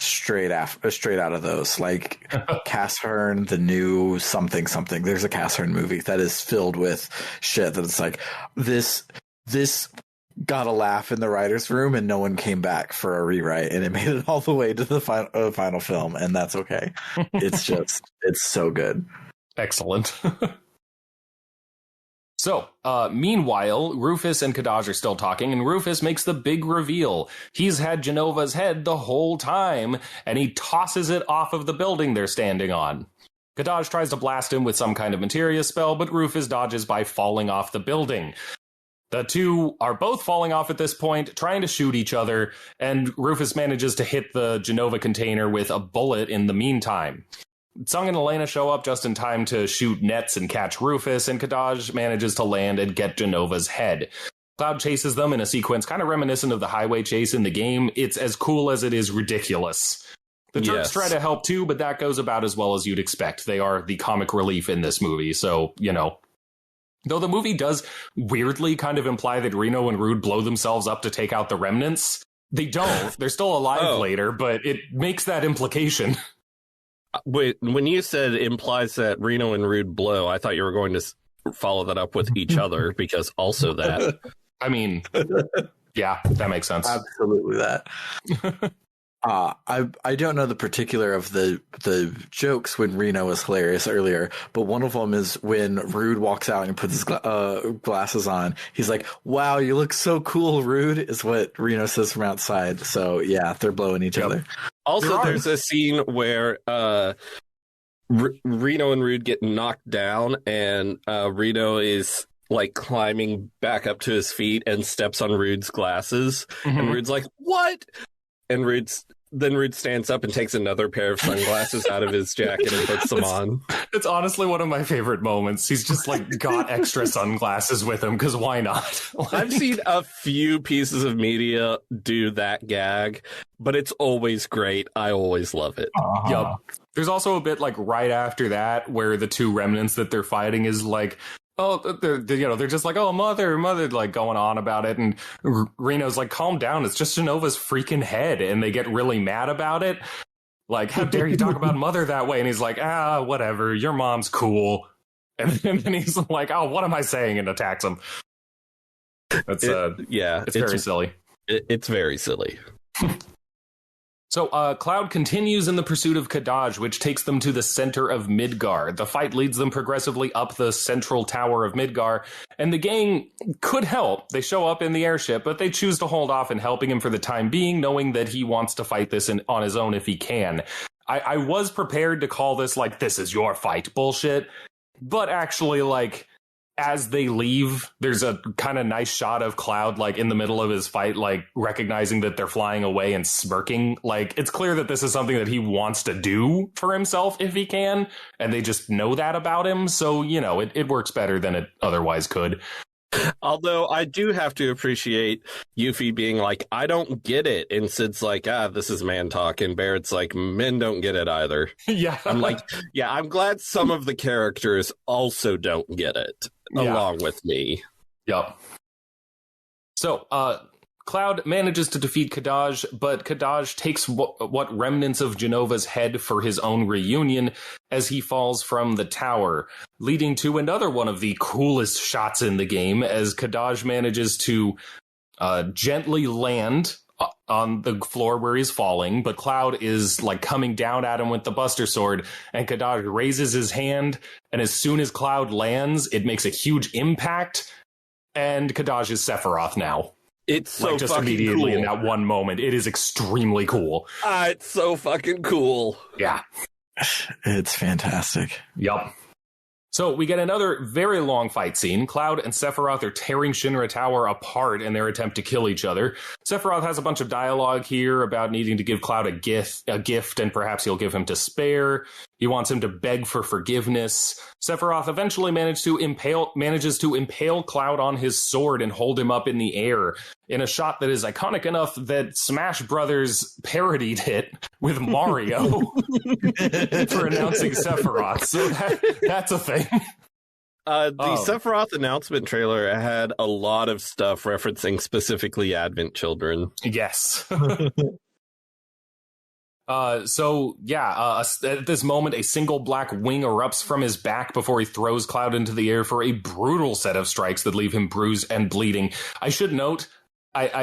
straight out of those, like Cass Hearn, the new something. There's a Cass Hearn movie that is filled with shit that it's like this got a laugh in the writer's room and no one came back for a rewrite, and it made it all the way to the final film, and that's okay. It's so good.
Excellent. So, meanwhile, Rufus and Kadaj are still talking, and Rufus makes the big reveal. He's had Genova's head the whole time, and he tosses it off of the building they're standing on. Kadaj tries to blast him with some kind of materia spell, but Rufus dodges by falling off the building. The two are both falling off at this point, trying to shoot each other, and Rufus manages to hit the Genova container with a bullet in the meantime. Tsung and Elena show up just in time to shoot nets and catch Rufus, and Kadaj manages to land and get Genova's head. Cloud chases them in a sequence kind of reminiscent of the highway chase in the game. It's as cool as it is ridiculous. The Turks try to help too, but that goes about as well as you'd expect. They are the comic relief in this movie, so, you know. Though the movie does weirdly kind of imply that Reno and Rude blow themselves up to take out the remnants, they don't. They're still alive later, but it makes that implication.
Wait, when you said implies that Reno and Rude blow, I thought you were going to follow that up with each other, because also that.
I mean, yeah, that makes sense.
Absolutely that. I don't know the particular of the jokes when Reno was hilarious earlier, but one of them is when Rude walks out and puts his glasses on. He's like, "Wow, you look so cool, Rude," is what Reno says from outside. So yeah, they're blowing each other.
Also, there's a scene where Reno and Rude get knocked down, and Reno is like climbing back up to his feet and steps on Rude's glasses, and Rude's like, "What?" And Rude stands up and takes another pair of sunglasses out of his jacket and puts them on.
It's honestly one of my favorite moments. He's just like got extra sunglasses with him, because why not? Like,
I've seen a few pieces of media do that gag, but it's always great. I always love it.
Yup. There's also a bit like right after that where the two remnants that they're fighting is like, they're just like, "Oh, mother, like going on about it." And Reno's like, "Calm down. It's just Genova's freaking head." And they get really mad about it. Like, "How dare you talk about mother that way?" And he's like, "Whatever. Your mom's cool." And then he's like, "Oh, what am I saying?" And attacks him. That's it's very silly.
It's very silly.
So Cloud continues in the pursuit of Kadaj, which takes them to the center of Midgar. The fight leads them progressively up the central tower of Midgar, and the gang could help. They show up in the airship, but they choose to hold off in helping him for the time being, knowing that he wants to fight this on his own if he can. I was prepared to call this, like, "this is your fight" bullshit, but actually, like, as they leave, there's a kind of nice shot of Cloud, like, in the middle of his fight, like, recognizing that they're flying away and smirking. Like, it's clear that this is something that he wants to do for himself if he can, and they just know that about him. So, you know, it works better than it otherwise could.
Although I do have to appreciate Yuffie being like, "I don't get it." And Sid's like, "This is man talk." And Barrett's like, "Men don't get it either."
Yeah.
I'm like, yeah, I'm glad some of the characters also don't get it along with me.
Yep. So, Cloud manages to defeat Kadaj, but Kadaj takes what remnants of Genova's head for his own reunion as he falls from the tower, leading to another one of the coolest shots in the game as Kadaj manages to gently land on the floor where he's falling, but Cloud is like coming down at him with the Buster Sword, and Kadaj raises his hand, and as soon as Cloud lands, it makes a huge impact, and Kadaj is Sephiroth now.
It's so
like, just
fucking
immediately
cool.
In that one moment. It is extremely cool.
It's so fucking cool.
Yeah.
It's fantastic.
Yup. So we get another very long fight scene. Cloud and Sephiroth are tearing Shinra Tower apart in their attempt to kill each other. Sephiroth has a bunch of dialogue here about needing to give Cloud a gift, and perhaps he'll give him to spare. He wants him to beg for forgiveness. Sephiroth eventually manages to impale Cloud on his sword and hold him up in the air in a shot that is iconic enough that Smash Brothers parodied it with Mario for announcing Sephiroth. So that's a thing.
The Sephiroth announcement trailer had a lot of stuff referencing specifically Advent Children.
Yes. At this moment, a single black wing erupts from his back before he throws Cloud into the air for a brutal set of strikes that leave him bruised and bleeding. I should note,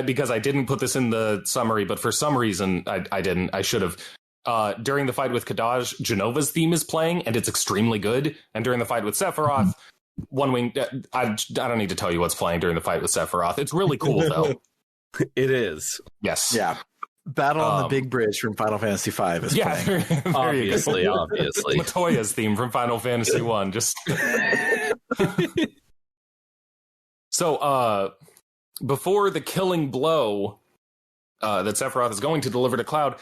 because I didn't put this in the summary, but for some reason I didn't. I should have. During the fight with Kadaj, Genova's theme is playing, and it's extremely good. And during the fight with Sephiroth, One Wing, I don't need to tell you what's playing during the fight with Sephiroth. It's really cool, though.
It is.
Yes.
Yeah. Battle on the Big Bridge from Final Fantasy V is playing.
Obviously.
Latoya's theme from Final Fantasy I. Just so, before the killing blow that Sephiroth is going to deliver to Cloud,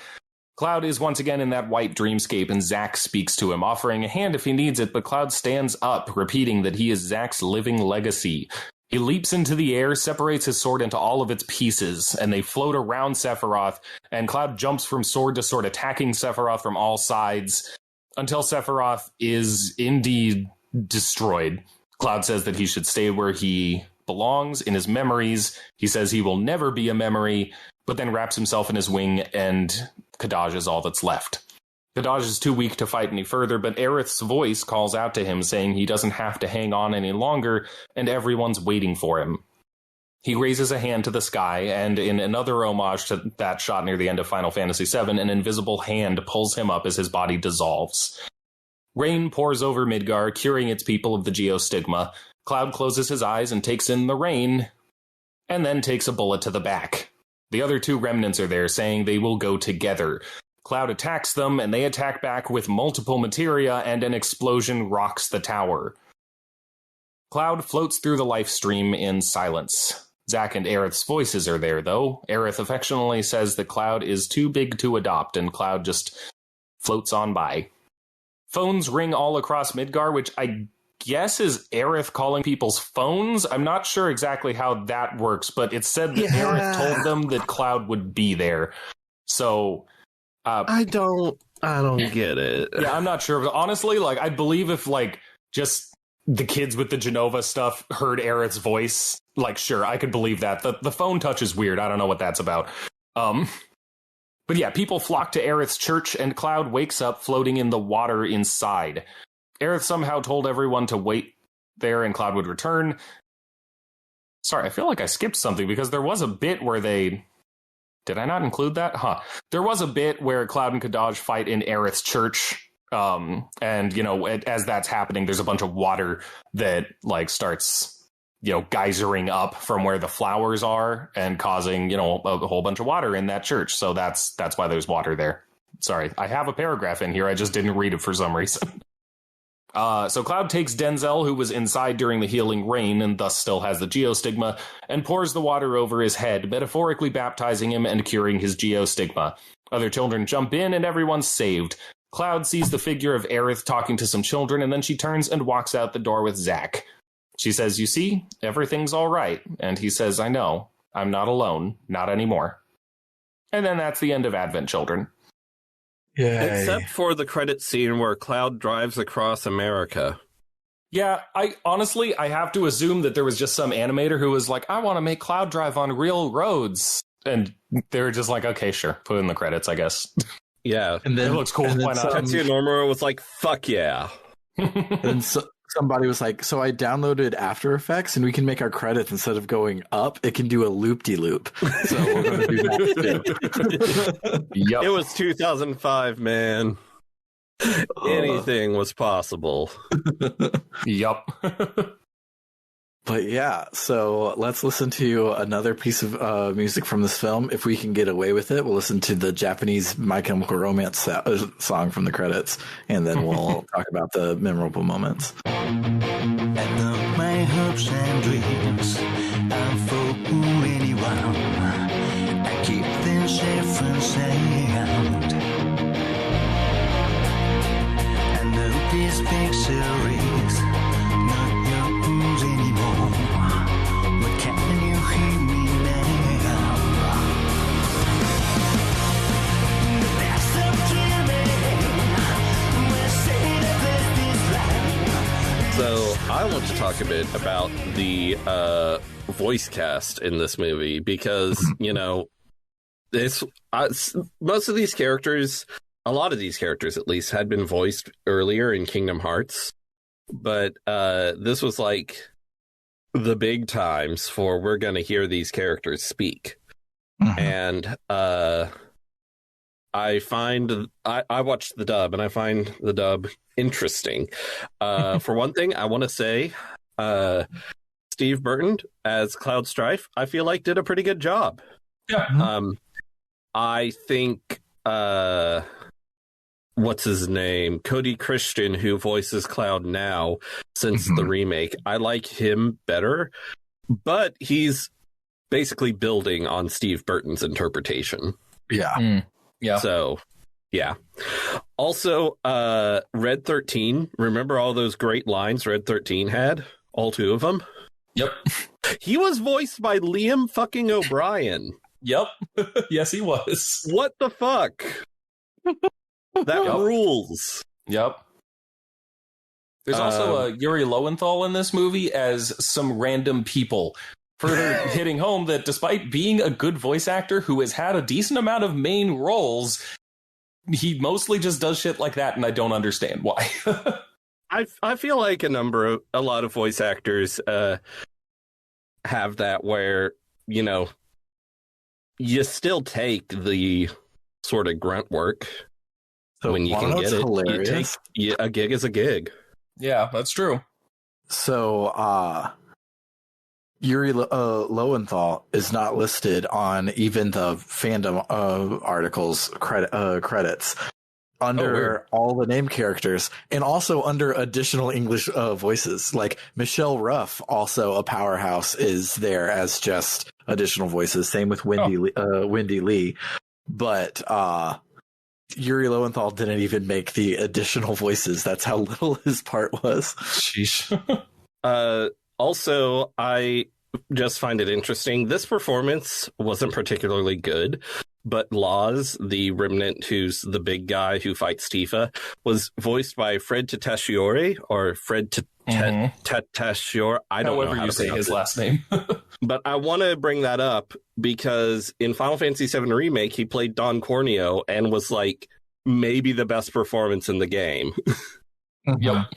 Cloud is once again in that white dreamscape, and Zack speaks to him, offering a hand if he needs it, but Cloud stands up, repeating that he is Zack's living legacy. He leaps into the air, separates his sword into all of its pieces, and they float around Sephiroth, and Cloud jumps from sword to sword, attacking Sephiroth from all sides, until Sephiroth is indeed destroyed. Cloud says that he should stay where he belongs, in his memories. He says he will never be a memory, but then wraps himself in his wing, and Kadaj is all that's left. Kadaj is too weak to fight any further, but Aerith's voice calls out to him, saying he doesn't have to hang on any longer, and everyone's waiting for him. He raises a hand to the sky, and in another homage to that shot near the end of Final Fantasy VII, an invisible hand pulls him up as his body dissolves. Rain pours over Midgar, curing its people of the geostigma. Cloud closes his eyes and takes in the rain, and then takes a bullet to the back. The other two remnants are there, saying they will go together. Cloud attacks them, and they attack back with multiple materia, and an explosion rocks the tower. Cloud floats through the life stream in silence. Zack and Aerith's voices are there, though. Aerith affectionately says that Cloud is too big to adopt, and Cloud just floats on by. Phones ring all across Midgar, which I guess is Aerith calling people's phones. I'm not sure exactly how that works, but it said that Aerith told them that Cloud would be there. So
I don't get it.
Yeah, I'm not sure. But honestly, like, I believe if like just the kids with the Genova stuff heard Aerith's voice, like, sure, I could believe that. The phone touch is weird. I don't know what that's about. But yeah, people flock to Aerith's church, and Cloud wakes up floating in the water inside. Aerith somehow told everyone to wait there and Cloud would return. Sorry, I feel like I skipped something because there was a bit where they... Did I not include that? There was a bit where Cloud and Kadaj fight in Aerith's church. And, you know, as that's happening, there's a bunch of water that, like, starts, you know, geysering up from where the flowers are and causing, you know, a whole bunch of water in that church. So that's why there's water there. Sorry, I have a paragraph in here. I just didn't read it for some reason. So Cloud takes Denzel, who was inside during the healing rain and thus still has the geostigma, and pours the water over his head, metaphorically baptizing him and curing his geostigma. Other children jump in and everyone's saved. Cloud sees the figure of Aerith talking to some children, and then she turns and walks out the door with Zack. She says, "You see, everything's all right." And he says, "I know. I'm not alone. Not anymore." And then that's the end of Advent Children.
Yay.
Except for the credit scene where Cloud drives across America.
Yeah, I have to assume that there was just some animator who was like, I want to make Cloud drive on real roads. And they were just like, okay, sure, put in the credits, I guess.
Yeah.
And then it looks cool. Why not?
Tetsuya Nomura was like, fuck yeah.
And somebody was like, so I downloaded After Effects and we can make our credits, instead of going up, it can do a loop-de-loop. So we're going to do that too.
Yep.
It was 2005, man. Anything was possible.
Yup.
But yeah, so let's listen to another piece of music from this film. If we can get away with it, we'll listen to the Japanese My Chemical Romance song from the credits, and then we'll talk about the memorable moments.
And of my hopes and dreams, I'm for anyone. I keep them safe and sound. I know this picture is not yours anymore. What can you hear me now? That's up to me. We'll say that this land.
So I want to talk a bit about the voice cast in this movie, because, you know, most of these characters, a lot of these characters at least, had been voiced earlier in Kingdom Hearts. But this was like the big times for we're going to hear these characters speak. Mm-hmm. And I watched the dub, and I find the dub interesting. For one thing, I want to say Steve Burton as Cloud Strife, I feel like did a pretty good job.
Yeah.
I think what's his name? Cody Christian, who voices Cloud now since the remake. I like him better, but he's basically building on Steve Burton's interpretation.
Yeah.
Yeah.
So Yeah. Also, Red 13. Remember all those great lines Red 13 had? All 2 of them?
Yep.
He was voiced by Liam fucking O'Brien.
Yep. Yes, he was.
What the fuck? That rules.
Yep. There's also Yuri Lowenthal in this movie as some random people, further hitting home that despite being a good voice actor who has had a decent amount of main roles, he mostly just does shit like that, and I don't understand why.
I feel like a lot of voice actors have that where, you know, you still take the sort of grunt work when you can get it.
Hilarious.
A gig is a gig.
Yeah, that's true.
So, Yuri Lowenthal is not listed on even the fandom articles credits under all the name characters, and also under additional English voices. Like Michelle Ruff, also a powerhouse, is there as just additional voices. Same with Wendy Lee, but Yuri Lowenthal didn't even make the additional voices. That's how little his part was.
Sheesh.
Also, I just find it interesting. This performance wasn't particularly good, but Laws, the Remnant, who's the big guy who fights Tifa, was voiced by Fred Tatasciore, or Fred Tatasciore. I don't know how
you
to
say his
it.
last name.
But I want to bring that up because in Final Fantasy VII Remake, he played Don Corneo and was like maybe the best performance in the game.
Yep.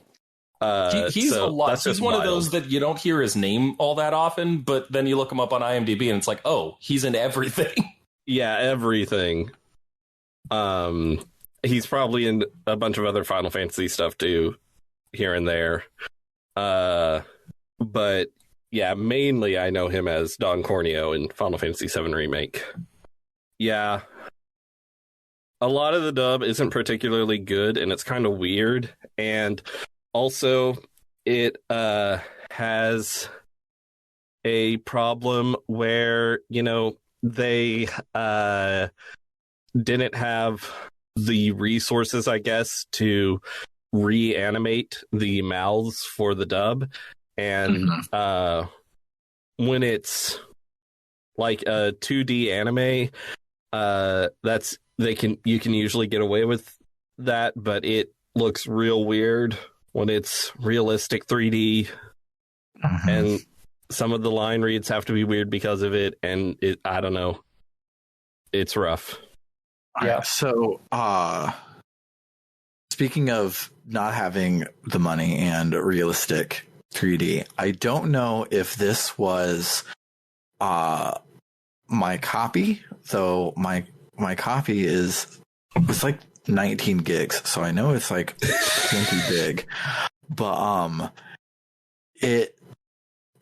He's
so
a lot. He's one
wild.
of those that you don't hear his name all that often, but then you look him up on IMDb and it's like, oh, he's in everything.
Yeah, everything. He's probably in a bunch of other Final Fantasy stuff too, here and there. But yeah, mainly I know him as Don Corneo in Final Fantasy VII Remake. Yeah. A lot of the dub isn't particularly good, and it's kind of weird. And also, it has a problem where, you know, they didn't have the resources, I guess, to reanimate the mouths for the dub. And when it's like a 2D anime, you can usually get away with that, but it looks real weird when it's realistic 3D. And some of the line reads have to be weird because of it, and I don't know. It's rough.
Yeah. So, speaking of not having the money and realistic 3D, I don't know if this was my copy, though my copy it's like 19 gigs, so I know it's like plenty big. But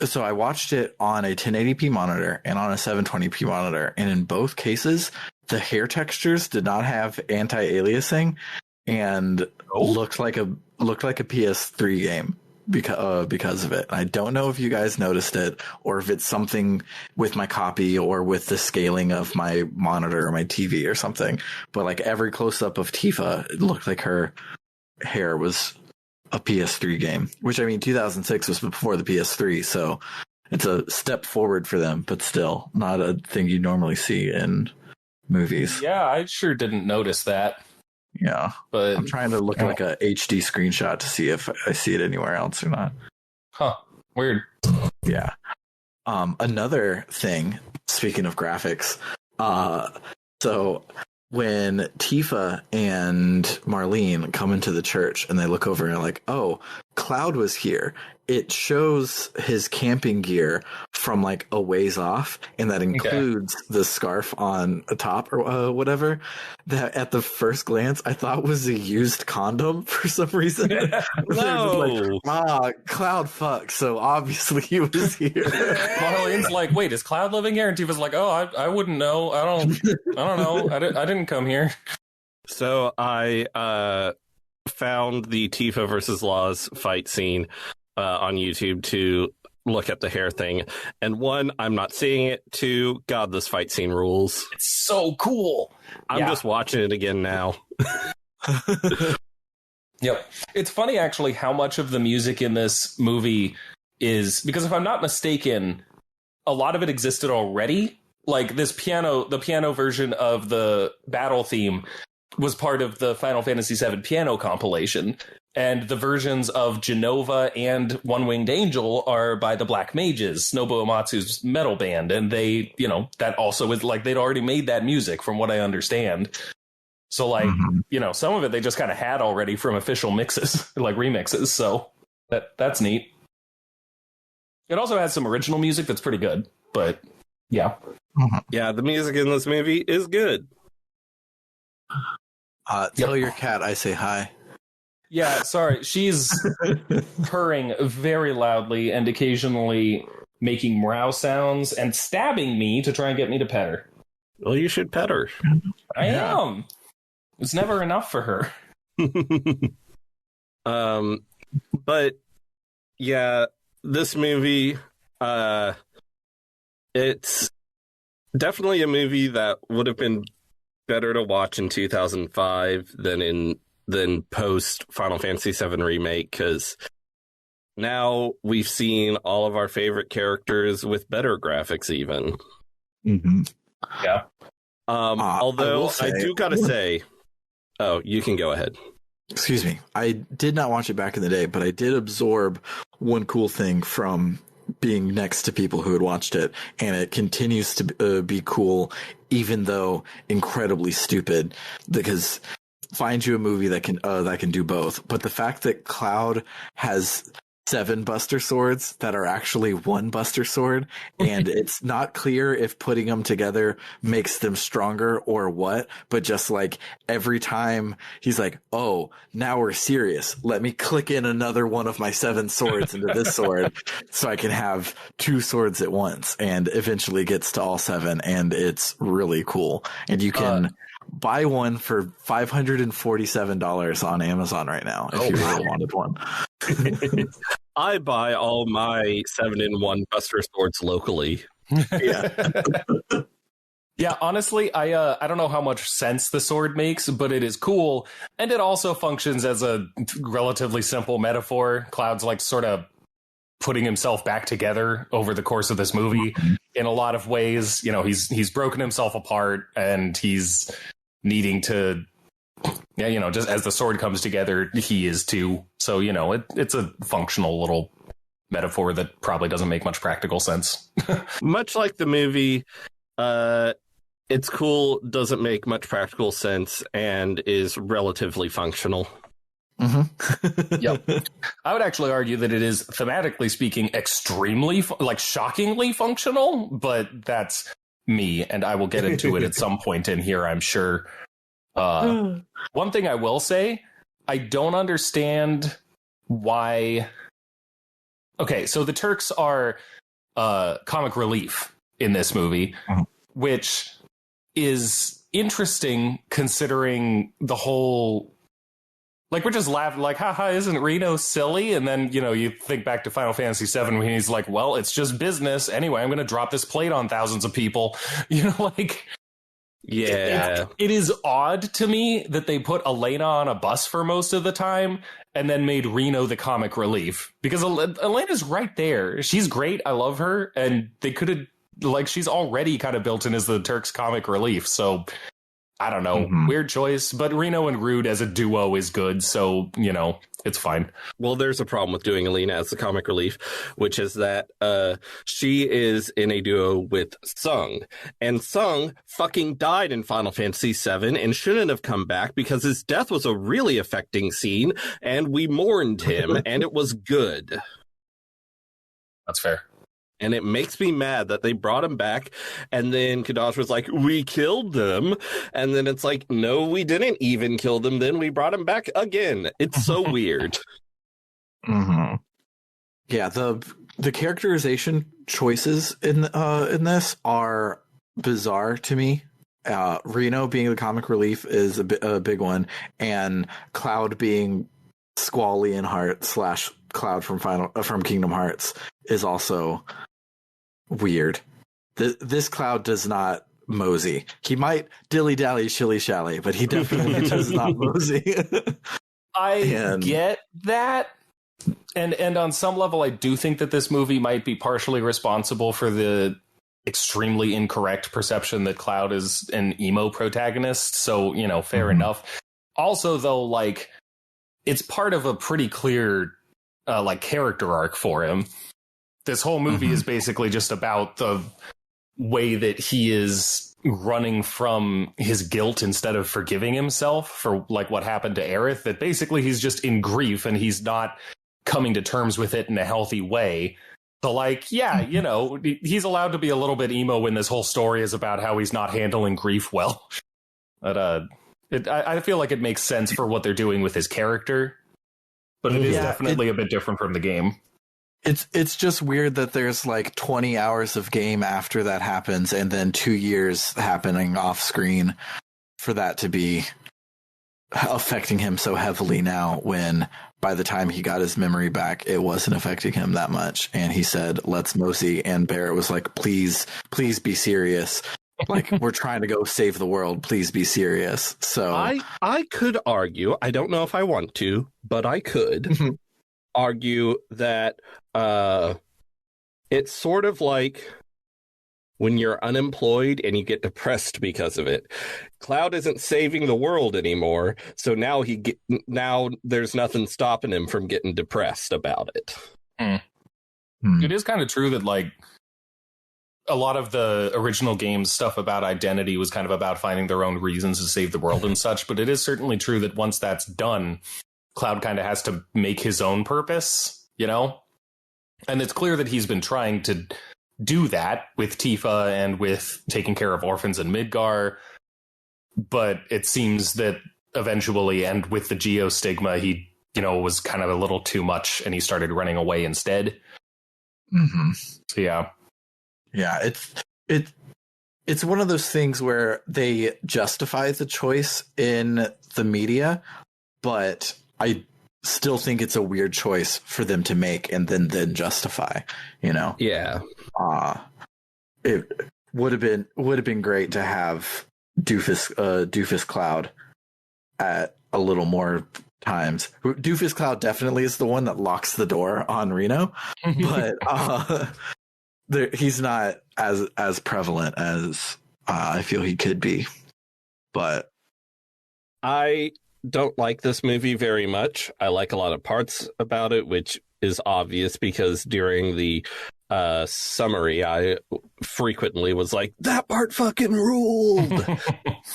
so I watched it on a 1080p monitor and on a 720p monitor, and in both cases, the hair textures did not have anti-aliasing and looked like a PS3 game because of it. I don't know if you guys noticed it, or if it's something with my copy or with the scaling of my monitor or my TV or something. But like every close up of Tifa, it looked like her hair was a PS3 game, which, I mean, 2006 was before the PS3, so it's a step forward for them, but still not a thing you normally see in movies.
Yeah, I sure didn't notice that.
Yeah,
but
I'm trying to look at like a HD screenshot to see if I see it anywhere else or not.
Huh. Weird.
Yeah. Another thing, speaking of graphics, so when Tifa and Marlene come into the church and they look over and they're like, oh, Cloud was here. It shows his camping gear from like a ways off, and that includes the scarf on the top or whatever. That at the first glance I thought was a used condom for some reason.
No,
Cloud fuck. So obviously he was here.
Marlene's like, wait, is Cloud living here? And Tifa's like, oh, I wouldn't know. I don't know. I didn't come here.
So I found the Tifa versus Laws fight scene on YouTube to look at the hair thing. And one, I'm not seeing it. Two, God, this fight scene rules.
It's so cool.
I'm just watching it again now.
Yep. It's funny, actually, how much of the music in this movie is, because if I'm not mistaken, a lot of it existed already. Like the piano version of the battle theme was part of the Final Fantasy VII piano compilation. And the versions of Genova and One Winged Angel are by the Black Mages, Nobuo Uematsu's metal band. And they, that also is like, they'd already made that music from what I understand. So like, some of it they just kind of had already from official mixes, like remixes. So that's neat. It also has some original music that's pretty good, but yeah.
Yeah, the music in this movie is good.
Tell your cat I say hi.
Yeah, sorry. She's purring very loudly and occasionally making meow sounds and stabbing me to try and get me to pet her.
Well, you should pet her.
I am. It's never enough for her.
But yeah, this movie, it's definitely a movie that would have been better to watch in 2005 than post Final Fantasy VII Remake, because now we've seen all of our favorite characters with better graphics even.
Yeah.
Although I do gotta say, oh, you can go ahead.
Excuse me. I did not watch it back in the day, but I did absorb one cool thing from being next to people who had watched it, and it continues to be cool, even though incredibly stupid, because find you a movie that can do both. But the fact that Cloud has 7 Buster Swords that are actually one Buster Sword, and it's not clear if putting them together makes them stronger or what, but just like every time he's like, oh, now we're serious, let me click in another one of my 7 swords into this sword so I can have 2 swords at once, and eventually gets to all 7, and it's really cool. And you can buy one for $547 on Amazon right now if you really wanted one.
I buy all my 7-in-1 Buster Swords locally.
Yeah.
Yeah, honestly, I don't know how much sense the sword makes, but it is cool, and it also functions as a relatively simple metaphor. Cloud's like sort of putting himself back together over the course of this movie in a lot of ways. He's broken himself apart, and he's needing to, just as the sword comes together, he is too. So, it's a functional little metaphor that probably doesn't make much practical sense.
Much like the movie, it's cool, doesn't make much practical sense, and is relatively functional.
Yep. I would actually argue that it is, thematically speaking, extremely, shockingly functional, but that's me, and I will get into it at some point in here, I'm sure. One thing I will say, I don't understand why. Okay, so the Turks are comic relief in this movie, which is interesting considering the whole. Like, we're just laughing, like, haha, isn't Reno silly? And then, you think back to Final Fantasy VII when he's like, well, it's just business. Anyway, I'm going to drop this plate on thousands of people.
Yeah.
It is odd to me that they put Elena on a bus for most of the time and then made Reno the comic relief. Because Elena's right there. She's great. I love her. And they could have, she's already kind of built in as the Turks comic relief. So I don't know. Weird choice, but Reno and Rude as a duo is good, so, it's fine.
Well, there's a problem with doing Alina as the comic relief, which is that she is in a duo with Sung. And Sung fucking died in Final Fantasy VII and shouldn't have come back because his death was a really affecting scene, and we mourned him, and it was good.
That's fair.
And it makes me mad that they brought him back, and then Kadash was like, we killed them. And then it's like, no, we didn't even kill them. Then we brought him back again. It's so weird.
Yeah, the characterization choices in this are bizarre to me. Reno being the comic relief is a big one, and Cloud being Squall Leonhart / Cloud from Kingdom Hearts is also weird. This Cloud does not mosey. He might dilly-dally, shilly-shally, but he definitely does not mosey.
I get that. And on some level, I do think that this movie might be partially responsible for the extremely incorrect perception that Cloud is an emo protagonist. So, fair enough. Also, though, like, it's part of a pretty clear, character arc for him. This whole movie is basically just about the way that he is running from his guilt instead of forgiving himself for, like, what happened to Aerith. That basically he's just in grief and he's not coming to terms with it in a healthy way. So, like, yeah, he's allowed to be a little bit emo when this whole story is about how he's not handling grief well. But I feel like it makes sense for what they're doing with his character. But it is definitely a bit different from the game.
It's just weird that there's like 20 hours of game after that happens and then 2 years happening off screen for that to be affecting him so heavily now, when by the time he got his memory back, it wasn't affecting him that much. And he said, let's mosey. And Barrett was like, please be serious. Like, we're trying to go save the world. Please be serious. So
I could argue, I don't know if I want to, but I could argue that it's sort of like when you're unemployed and you get depressed because of it. Cloud isn't saving the world anymore, so now now there's nothing stopping him from getting depressed about it.
It is kind of true that, like, a lot of the original game's stuff about identity was kind of about finding their own reasons to save the world and such, but it is certainly true that once that's done, Cloud kind of has to make his own purpose, And it's clear that he's been trying to do that with Tifa and with taking care of orphans in Midgar, but it seems that eventually, and with the geostigma, he, was kind of a little too much and he started running away instead. So, yeah.
Yeah, it's one of those things where they justify the choice in the media, but I still think it's a weird choice for them to make and then justify,
Yeah.
It would have been great to have Doofus Cloud at a little more times. Doofus Cloud definitely is the one that locks the door on Reno, but he's not as prevalent as I feel he could be. But
I don't like this movie very much. I like a lot of parts about it, which is obvious because during the summary, I frequently was like, that part fucking ruled.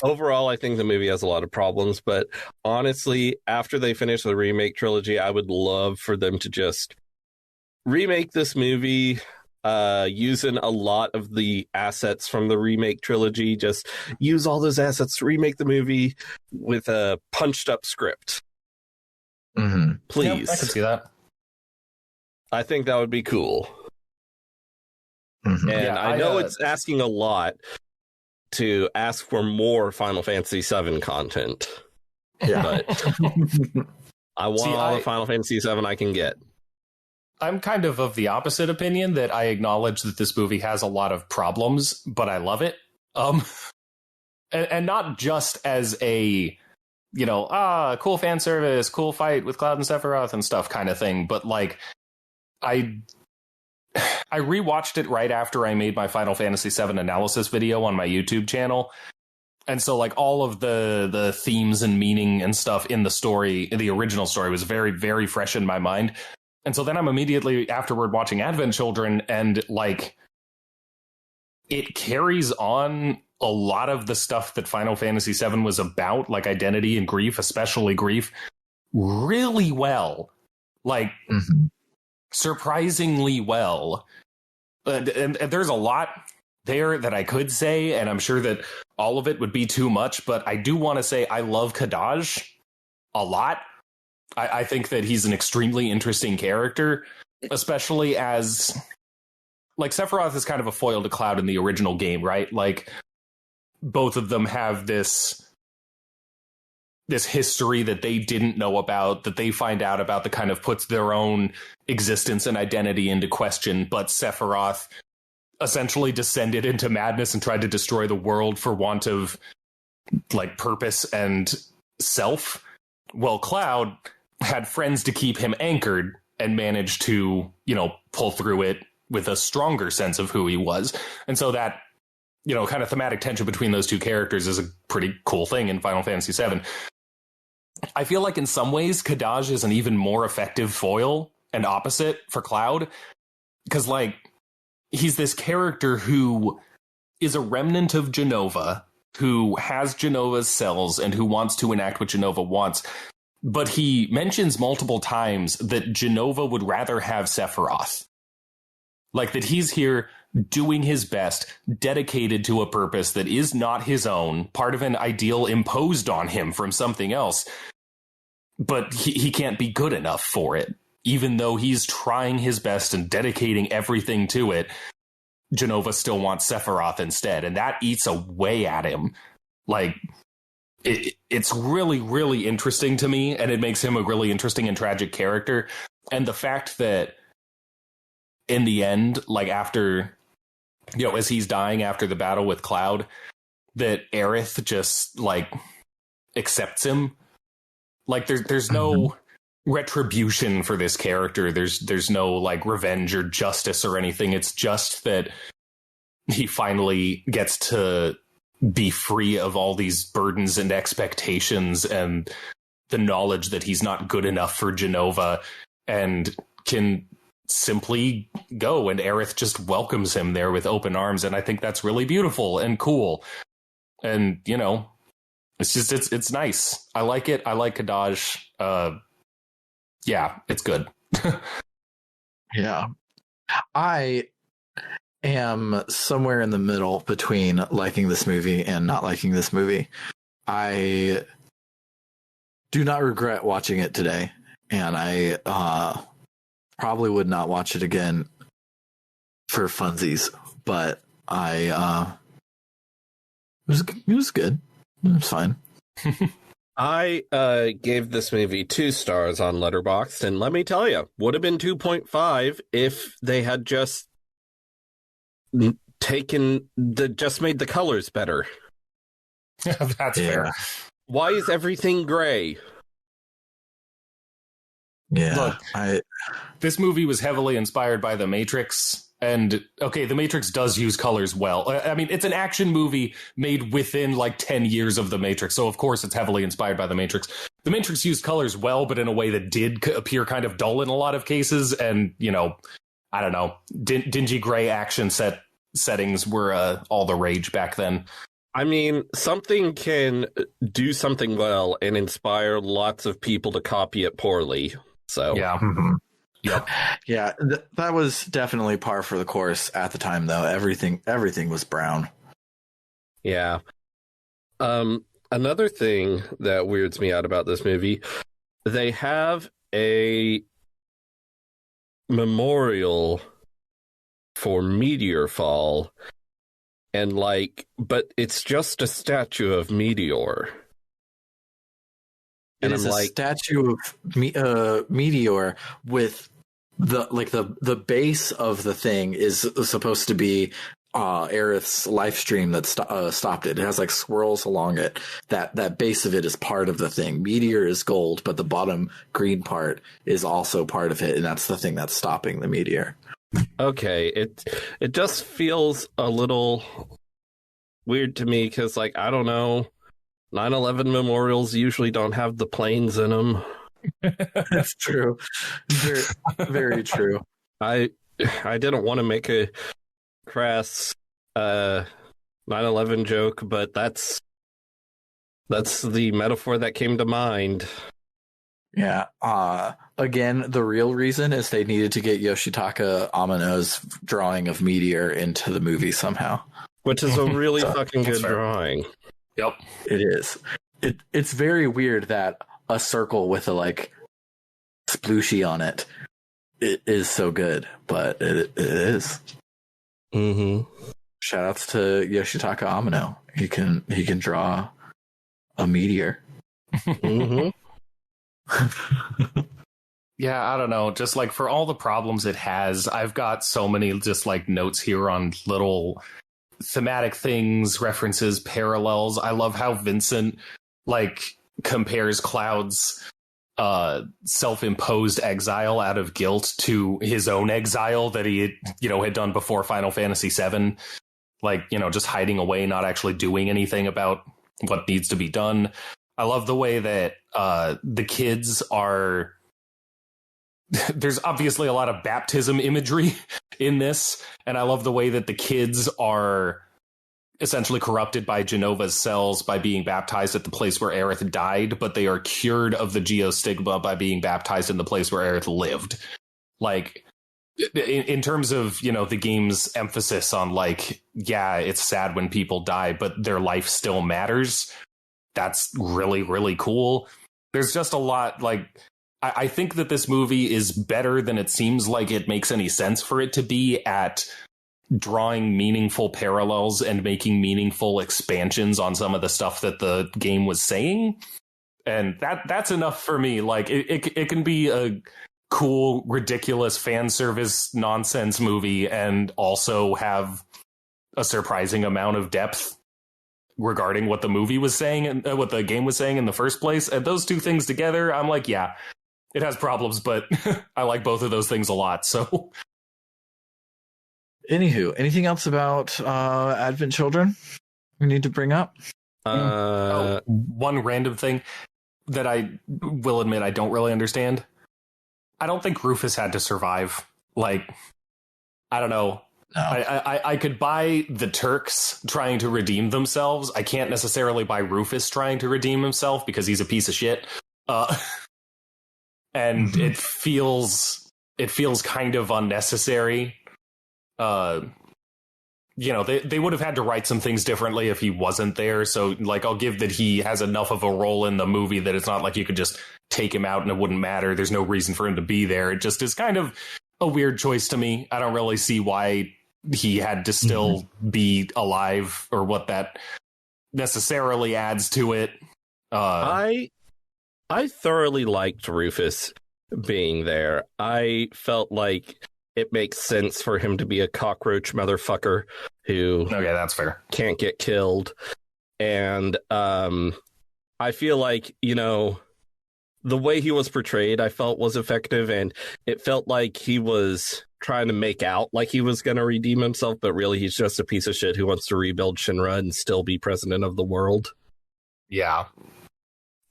Overall, I think the movie has a lot of problems, but honestly, after they finish the remake trilogy, I would love for them to just remake this movie using a lot of the assets from the remake trilogy. Just use all those assets to remake the movie with a punched up script. Please.
Yeah, I can see that.
I think that would be cool. And
Yeah,
I know it's asking a lot to ask for more Final Fantasy VII content.
Yeah.
But I want all the Final Fantasy VII I can get.
I'm kind of the opposite opinion, that I acknowledge that this movie has a lot of problems, but I love it. And not just as a, cool fan service, cool fight with Cloud and Sephiroth and stuff kind of thing, but like I rewatched it right after I made my Final Fantasy VII analysis video on my YouTube channel. And so, like, all of the themes and meaning and stuff in the story, the original story, was very, very fresh in my mind. And so then I'm immediately afterward watching Advent Children, and, like, it carries on a lot of the stuff that Final Fantasy VII was about, like identity and grief, especially grief, really well. Like, surprisingly well. And there's a lot there that I could say, and I'm sure that all of it would be too much, but I do want to say I love Kadaj a lot. I think that he's an extremely interesting character, especially as, like, Sephiroth is kind of a foil to Cloud in the original game, right? Like, both of them have this this history that they didn't know about, that they find out about, that kind of puts their own existence and identity into question. But Sephiroth essentially descended into madness and tried to destroy the world for want of like purpose and self. Well, Cloud had friends to keep him anchored and managed to, you know, pull through it with a stronger sense of who he was. And so that, you know, kind of thematic tension between those two characters is a pretty cool thing in Final Fantasy VII. I feel like in some ways, Kadaj is an even more effective foil and opposite for Cloud. Because, like, he's this character who is a remnant of Jenova, who has Jenova's cells and who wants to enact what Jenova wants. But he mentions multiple times that Jenova would rather have Sephiroth. Like, that he's here doing his best, dedicated to a purpose that is not his own, part of an ideal imposed on him from something else. But he can't be good enough for it. Even though he's trying his best and dedicating everything to it, Jenova still wants Sephiroth instead. And that eats away at him. Like, it's really, really interesting to me. And it makes him a really interesting and tragic character. And the fact that in the end, like after, you know, as he's dying after the battle with Cloud, that Aerith just like accepts him. Like there's no retribution for this character. There's no like revenge or justice or anything. It's just that he finally gets to be free of all these burdens and expectations and the knowledge that he's not good enough for Jenova and can simply go, and Aerith just welcomes him there with open arms. And I think that's really beautiful and cool. And, you know, it's just, it's nice. I like it. I like Kadaj. Yeah, it's good.
Yeah. I am somewhere in the middle between liking this movie and not liking this movie. I do not regret watching it today, and I probably would not watch it again for funsies, but it was good. It was fine.
I gave this movie 2 stars on Letterboxd, and let me tell you, would have been 2.5 if they had just made the colors better.
That's fair.
Why is everything gray?
Yeah.
Look, this movie was heavily inspired by The Matrix. And, okay, The Matrix does use colors well. I mean, it's an action movie made within, like, 10 years of The Matrix. So, of course, it's heavily inspired by The Matrix. The Matrix used colors well, but in a way that did appear kind of dull in a lot of cases. And, you know, I don't know, dingy gray action settings were all the rage back then.
I mean, something can do something well and inspire lots of people to copy it poorly. So,
yeah.
Mm-hmm.
Yep.
Yeah, that was definitely par for the course at the time, though. Everything was brown.
Yeah. Another thing that weirds me out about this movie, they have a memorial for Meteor Fall, and but it's just a statue of Meteor.
And it's a statue of Meteor with the base of the thing is supposed to be Aerith's life stream that stopped it. It has like swirls along it. That base of it is part of the thing. Meteor is gold, but the bottom green part is also part of it, and that's the thing that's stopping the meteor.
Okay, it just feels a little weird to me because, like, I don't know, 9/11 memorials usually don't have the planes in them.
That's true. Very, very true.
I didn't want to make a crass 9/11 joke, but that's the metaphor that came to mind.
Yeah. Again, the real reason is they needed to get Yoshitaka Amano's drawing of Meteor into the movie somehow.
Which is a really fucking good drawing.
Yep.
It is. It's very weird that a circle with a like splooshy on it is so good, but it is.
Mm-hmm.
Shout outs to Yoshitaka Amano. He can draw a meteor.
Mm-hmm.
Yeah, I don't know. Just like for all the problems it has, I've got so many just like notes here on little thematic things, references, parallels. I love how Vincent like compares Cloud's self-imposed exile out of guilt to his own exile that he had done before Final Fantasy VII. Like, just hiding away, not actually doing anything about what needs to be done. I love the way that the kids are... There's obviously a lot of baptism imagery in this, and I love the way that the kids are essentially corrupted by Genova's cells by being baptized at the place where Aerith died, but they are cured of the geostigma by being baptized in the place where Aerith lived. Like, in terms of, the game's emphasis on, like, yeah, it's sad when people die, but their life still matters. That's really, really cool. There's just a lot, like... I think that this movie is better than it seems like it makes any sense for it to be at drawing meaningful parallels and making meaningful expansions on some of the stuff that the game was saying. And that's enough for me. Like, it can be a cool, ridiculous fan service nonsense movie and also have a surprising amount of depth regarding what the movie was saying and what the game was saying in the first place. And those two things together, I'm like, yeah. It has problems, but I like both of those things a lot. So,
anywho, anything else about Advent Children we need to bring up?
One random thing that I will admit I don't really understand. I don't think Rufus had to survive. Like, I don't know.
No.
I could buy the Turks trying to redeem themselves. I can't necessarily buy Rufus trying to redeem himself because he's a piece of shit. And it feels kind of unnecessary. They would have had to write some things differently if he wasn't there. So, like, I'll give that he has enough of a role in the movie that it's not like you could just take him out and it wouldn't matter. There's no reason for him to be there. It just is kind of a weird choice to me. I don't really see why he had to still be alive or what that necessarily adds to it.
I thoroughly liked Rufus being there. I felt like it makes sense for him to be a cockroach motherfucker who
that's fair.
Can't get killed. And I feel like, the way he was portrayed, I felt was effective, and it felt like he was trying to make out like he was going to redeem himself, but really he's just a piece of shit who wants to rebuild Shinra and still be president of the world.
Yeah.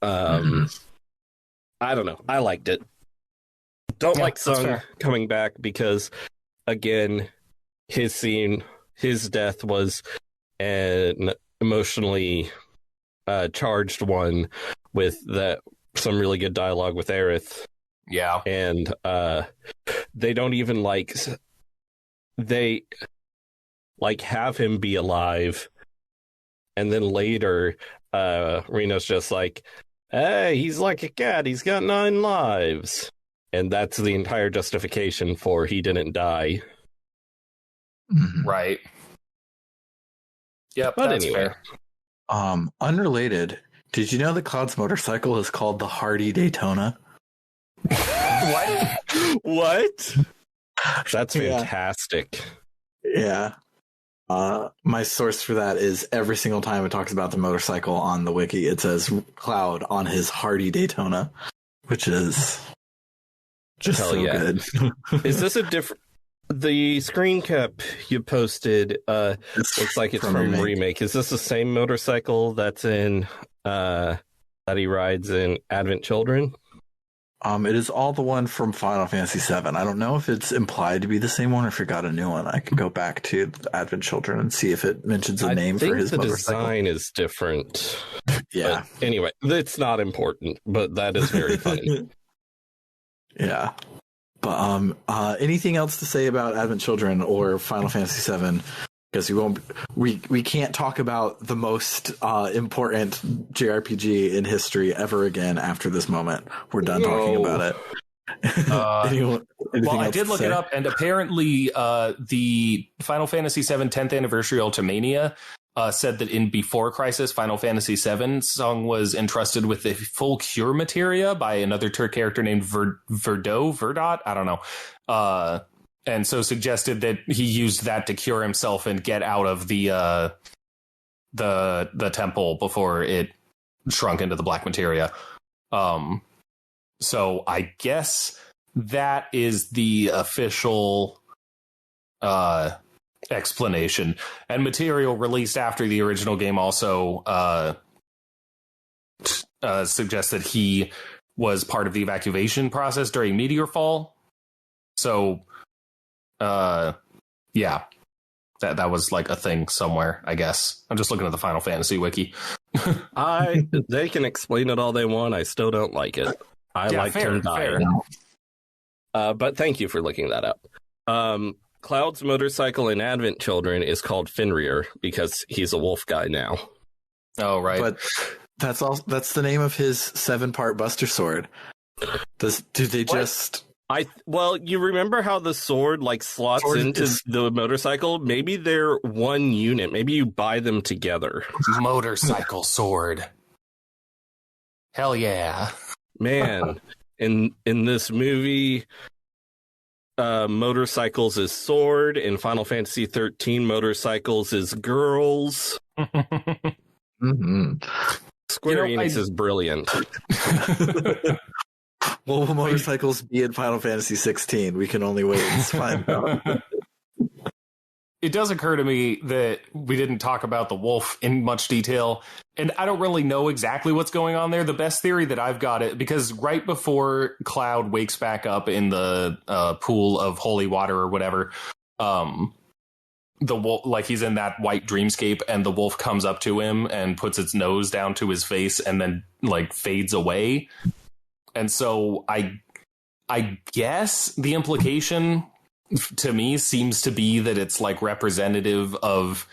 I don't know. I liked it. Don't like Sung coming back because, again, his death was an emotionally charged one with some really good dialogue with Aerith.
Yeah.
And they don't even have him be alive. And then later, Reno's just like, hey, he's like a cat. He's got 9 lives. And that's the entire justification for he didn't die.
Right. Yeah,
but
that's
anyway.
Fair.
Unrelated, did you know that Cloud's motorcycle is called the Hardy Daytona?
What? That's fantastic.
Yeah. My source for that is every single time it talks about the motorcycle on the wiki, it says Cloud on his Hardy Daytona, which is just good.
Is this a different... The screen cap you posted looks like it's from Remake. Is this the same motorcycle that's in that he rides in Advent Children?
It is all the one from Final Fantasy VII. I don't know if it's implied to be the same one or if it got a new one. I could go back to the Advent Children and see if it mentions a name for his motorcycle.
The design is different.
Yeah.
But anyway, it's not important, but that is very funny.
Yeah. But anything else to say about Advent Children or Final Fantasy VII? Because we can't talk about the most important JRPG in history ever again after this moment. We're done talking about it.
Well, I did look it up, and apparently the Final Fantasy VII 10th Anniversary Ultimania said that in Before Crisis, Final Fantasy VII, Song was entrusted with the full cure materia by another character named Verdot. I don't know. And so suggested that he used that to cure himself and get out of the temple before it shrunk into the black materia. So I guess that is the official explanation. And material released after the original game also suggests that he was part of the evacuation process during Meteor Fall. So yeah, that was like a thing somewhere, I guess. I'm just looking at the Final Fantasy wiki.
They can explain it all they want. I still don't like it. I like Tim Dyer. But thank you for looking that up. Cloud's motorcycle in Advent Children is called Fenrir because he's a wolf guy now.
Oh, right.
But that's the name of his 7-part Buster Sword.
Well, you remember how the sword slots into the motorcycle? Maybe they're one unit. Maybe you buy them together.
Motorcycle sword. Hell yeah.
Man, in this movie, motorcycles is sword. In Final Fantasy 13, motorcycles is girls.
Mm-hmm.
Square Enix is brilliant.
What will motorcycles be in Final Fantasy 16? We can only wait and find out.
It does occur to me that we didn't talk about the wolf in much detail, and I don't really know exactly what's going on there. The best theory that I've got it, because right before Cloud wakes back up in the pool of holy water or whatever, the wolf, he's in that white dreamscape, and the wolf comes up to him and puts its nose down to his face and then fades away. And so I guess the implication to me seems to be that it's representative of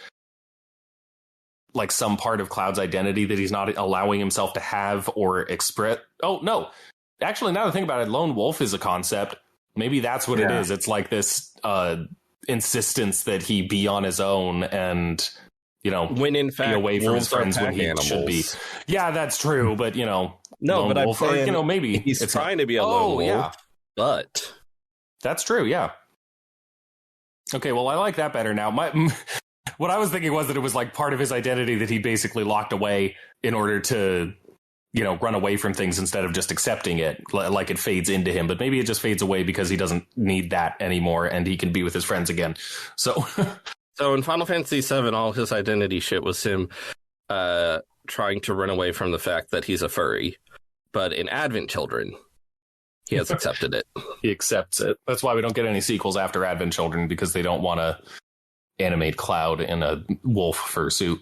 some part of Cloud's identity that he's not allowing himself to have or express. Oh, no. Actually, now that I think about it, lone wolf is a concept. Maybe that's what it is. It's this insistence that he be on his own and,
when in fact,
be away from his friends when he should be. Yeah, that's true. But,
no, but I'm saying,
maybe
he's trying to be a lone wolf. Yeah. But
that's true. Yeah. Okay, well, I like that better now. What I was thinking was that it was part of his identity that he basically locked away in order to, run away from things instead of just accepting it, it fades into him. But maybe it just fades away because he doesn't need that anymore and he can be with his friends again. So,
so in Final Fantasy VII, all his identity shit was him trying to run away from the fact that he's a furry. But in Advent Children, he has accepted it.
He accepts it. That's why we don't get any sequels after Advent Children, because they don't want to animate Cloud in a wolf fursuit.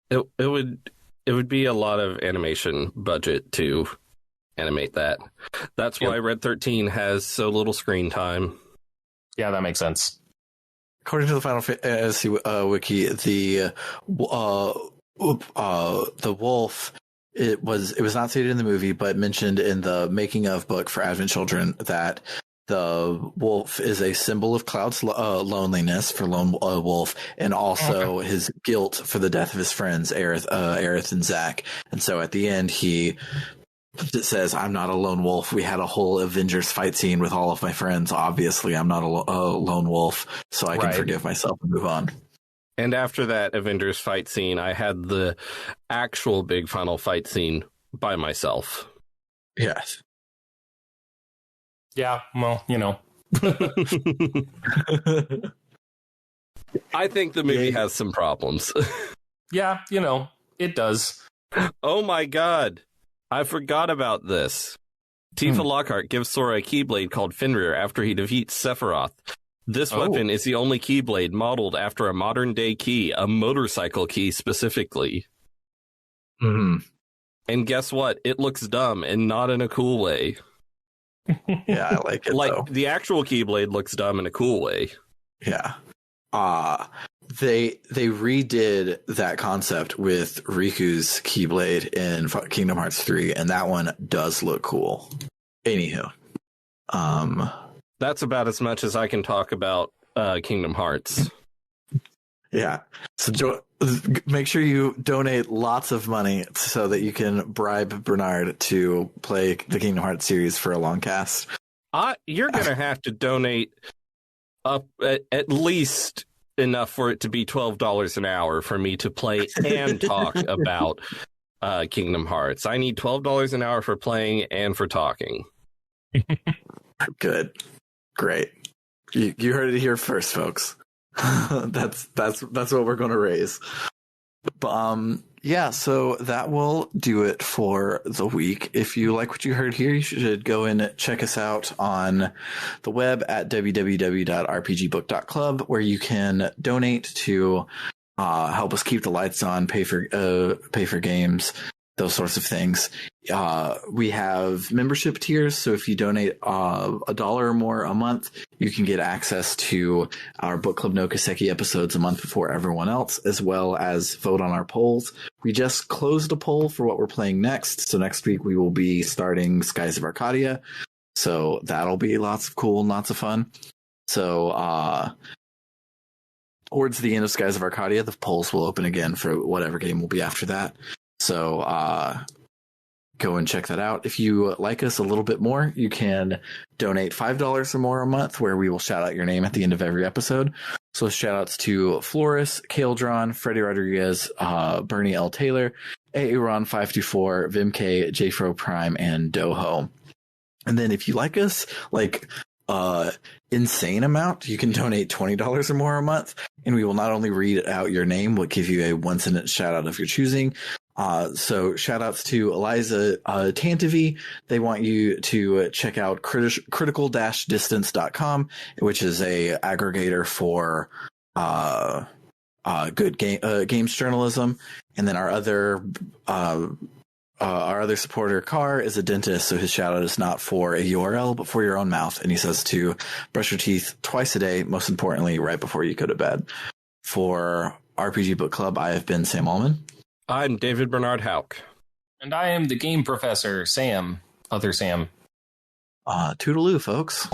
It would be a lot of animation budget to animate that. That's why Red 13 has so little screen time.
Yeah, that makes sense.
According to the Final Fantasy wiki, the wolf. It was not stated in the movie, but mentioned in the making of book for Advent Children that the wolf is a symbol of Cloud's loneliness for lone wolf, and also his guilt for the death of his friends, Aerith and Zack. And so at the end, he says, "I'm not a lone wolf. We had a whole Avengers fight scene with all of my friends. Obviously, I'm not a lone wolf, so I can forgive myself and move on."
And after that Avengers fight scene, I had the actual big final fight scene by myself.
Yes.
Yeah, well,
I think the movie has some problems.
Yeah, it does.
Oh my god. I forgot about this. Tifa Lockhart gives Sora a Keyblade called Fenrir after he defeats Sephiroth. This weapon is the only Keyblade modeled after a modern-day key, a motorcycle key specifically.
Mm-hmm.
And guess what? It looks dumb and not in a cool way.
Yeah, I like it, though.
The actual Keyblade looks dumb in a cool way.
Yeah. They redid that concept with Riku's Keyblade in Kingdom Hearts 3, and that one does look cool. Anywho.
That's about as much as I can talk about Kingdom Hearts.
Yeah. So make sure you donate lots of money so that you can bribe Bernard to play the Kingdom Hearts series for a long cast.
You're going to have to donate up at least enough for it to be $12 an hour for me to play and talk about Kingdom Hearts. I need $12 an hour for playing and for talking.
Good. Great. You heard it here first, folks. That's what we're going to raise. But, yeah, so that will do it for the week. If you like what you heard here, you should go and check us out on the web at www.rpgbook.club, where you can donate to help us keep the lights on, pay for games, those sorts of things. We have membership tiers, so if you donate $1 or more a month, you can get access to our Book Club no Kaseki episodes a month before everyone else, as well as vote on our polls. We just closed a poll for what we're playing next, so next week we will be starting Skies of Arcadia, so that'll be lots of cool and lots of fun. So towards the end of Skies of Arcadia, the polls will open again for whatever game will be after that. So go and check that out. If you like us a little bit more, you can donate $5 or more a month, where we will shout out your name at the end of every episode. So shout outs to Floris, Kaldron, Freddie Rodriguez, Bernie L. Taylor, Aaron524, Vimk, Jfro Prime, and Doho. And then if you like us, like insane amount, you can donate $20 or more a month, and we will not only read out your name, we'll give you a one-sentence shout out of your choosing. So shout outs to Eliza Tantivy. They want you to check out critical-distance.com, which is a aggregator for good games journalism. And then our other supporter, Carr, is a dentist, so his shout out is not for a URL, but for your own mouth. And he says to brush your teeth twice a day, most importantly, right before you go to bed. For RPG Book Club, I have been Sam Allman.
I'm David Bernard Houck.
And I am the game professor, Sam. Other Sam.
Toodaloo, folks.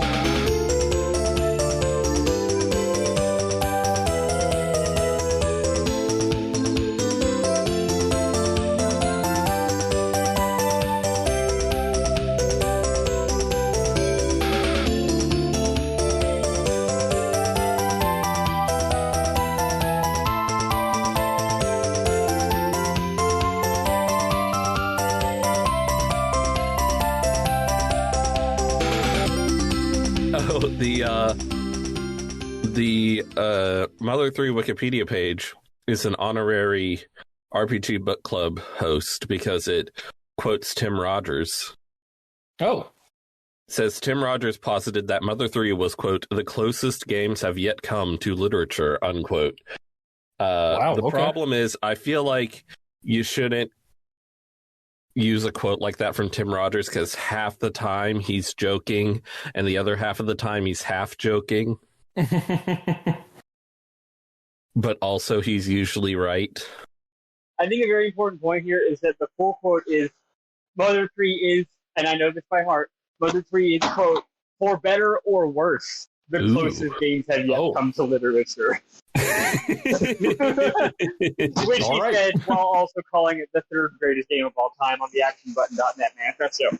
The Mother 3 Wikipedia page is an honorary RPG Book Club host because it quotes Tim Rogers.
Oh.
It says Tim Rogers posited that Mother 3 was, quote, the closest games have yet come to literature, unquote. The problem is, I feel like you shouldn't use a quote like that from Tim Rogers, because half the time he's joking and the other half of the time he's half joking. But also he's usually right.
I think a very important point here is that the full quote is, Mother 3 is, and I know this by heart, Mother 3 is, quote, for better or worse, the closest games have yet come to literature. Which he said while also calling it the third greatest game of all time on the actionbutton.net manifesto.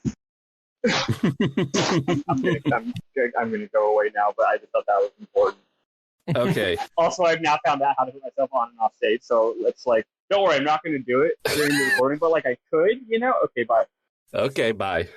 I'm gonna go away now, but I just thought that was important.
Okay.
Also, I've now found out how to put myself on and off stage, so it's like, don't worry, I'm not gonna do it during the recording, but like I could, you know? Okay, bye.
Okay, bye.